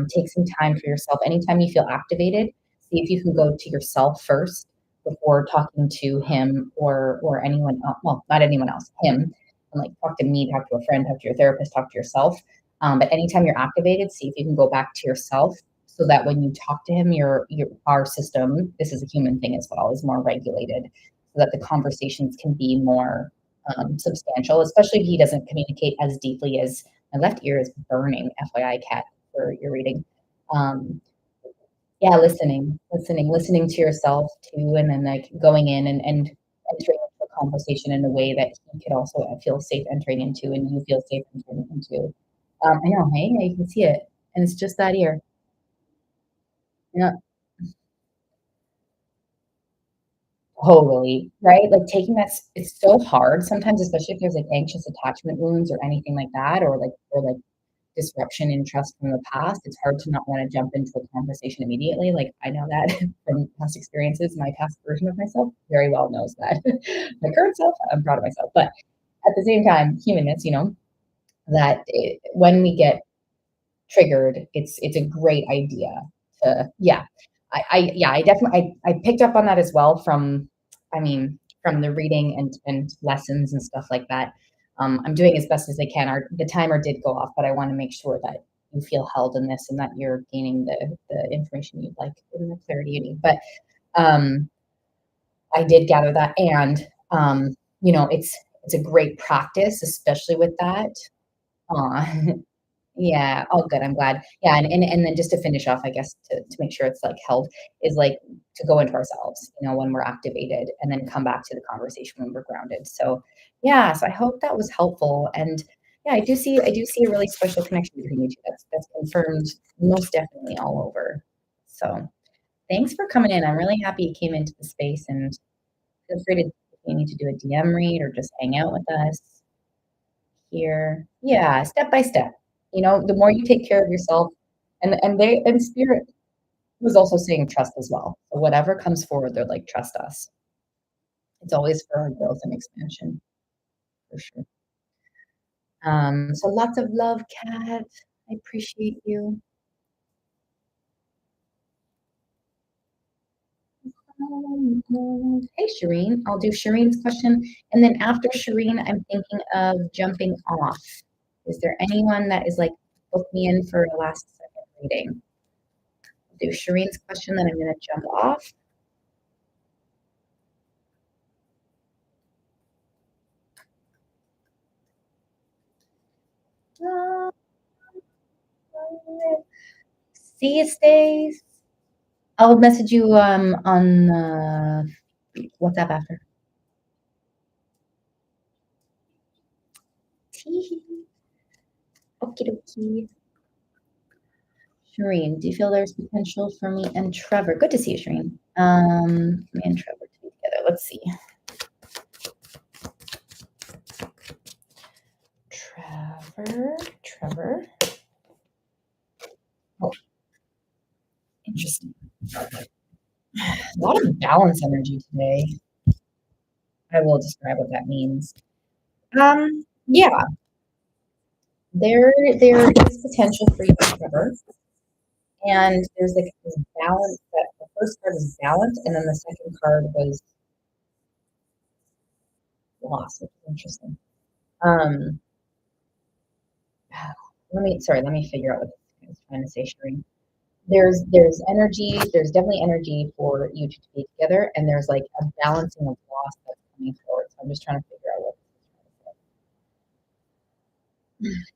A: take some time for yourself. Anytime you feel activated, see if you can go to yourself first before talking to him or anyone else. Well, not anyone else, him. And like talk to me, talk to a friend, talk to your therapist, talk to yourself. But anytime you're activated, see if you can go back to yourself so that when you talk to him, your our system, this is a human thing as well, is more regulated so that the conversations can be more substantial, especially if he doesn't communicate as deeply as my left ear is burning, FYI, cat, for your reading. Um, yeah, listening to yourself too, and then like going in and entering into a conversation in a way that he could also feel safe entering into, and you feel safe entering into. I know, hey, yeah, you can see it, and it's just that ear. Yeah, totally, right? Like taking it's so hard sometimes, especially if there's like anxious attachment wounds or anything like that, or like disruption in trust from the past, it's hard to not want to jump into a conversation immediately. Like I know that from past experiences, my past version of myself very well knows that. My current self, I'm proud of myself. But at the same time, humanness, when we get triggered, it's a great idea to yeah. I definitely I picked up on that as well from I mean from the reading and lessons and stuff like that. I'm doing as best as I can. The timer did go off, but I want to make sure that you feel held in this and that you're gaining the information you'd like and the clarity you need. But um, I did gather that, and it's a great practice, especially with that. Aw. Yeah, all good, I'm glad. Yeah, and then just to finish off, I guess, to make sure it's, like, held, is, like, to go into ourselves, when we're activated, and then come back to the conversation when we're grounded. So, yeah, so I hope that was helpful, and, yeah, I do see a really special connection between you 2. That's confirmed most definitely all over. So, thanks for coming in. I'm really happy you came into the space, and feel free to if you need to do a DM read or just hang out with us here. Yeah, step by step. The more you take care of yourself and spirit was also saying trust as well. So whatever comes forward, they're like, trust us. It's always for our growth and expansion, for sure. So lots of love, Kat. I appreciate you. Hey, Shireen. I'll do Shireen's question. And then after Shireen, I'm thinking of jumping off. Is there anyone that is like, book me in for a last second reading? I'll do Shireen's question, then I'm going to jump off. Uh, See you, Stace. I'll message you on WhatsApp after. Okie dokie. Shireen, do you feel there's potential for me and Trevor? Good to see you, Shireen. Me and Trevor to be together. Let's see. Trevor. Oh, interesting. A lot of balance energy today. I will describe what that means. Yeah, there is potential for you, Trevor. And there's like this balance that the first card was balance, and then the second card was loss, which is interesting. Um, let me figure out what I was trying to say, Shireen. There's energy, there's definitely energy for you two to be together, and there's like a balancing of loss that's coming forward. So I'm just trying to figure out what this is trying to say.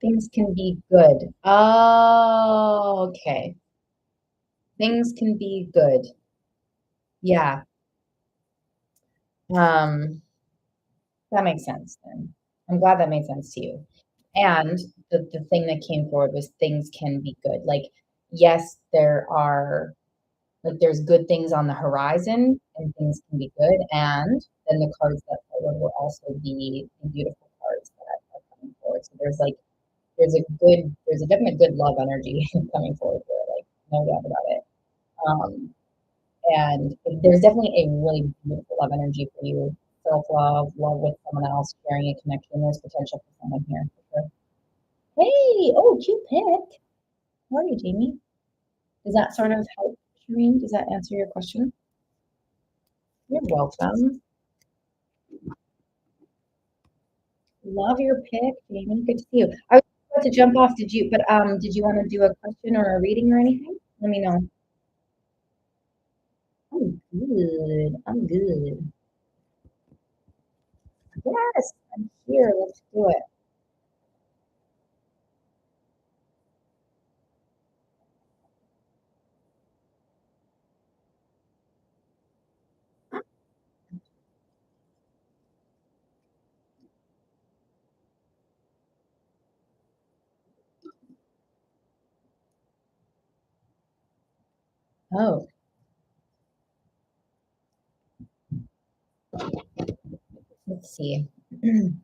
A: Things can be good. Oh, okay. Things can be good. Yeah. Um, that makes sense then. I'm glad that made sense to you. And the thing that came forward was things can be good. Like, yes, there's good things on the horizon and things can be good. And then the cards that forward will also be the beautiful cards that are coming forward. So there's a definite good love energy coming forward there, like no doubt about it. Um, and there's definitely a really beautiful love energy for you. Self-love, love with someone else, sharing a connection. There's potential for someone here for sure. Hey, oh, cute pic. How are you, Jamie? Does that sort of help, Shireen? Does that answer your question? You're welcome. Love your pic, Jamie. Good to see you. I was about to jump off. Did you want to do a question or a reading or anything? Let me know. I'm good. I'm good. Yes, I'm here. Let's do it. Oh, let's see. I'm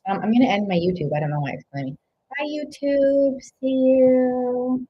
A: going to end my YouTube. I don't know why it's playing. Bye, YouTube. See you.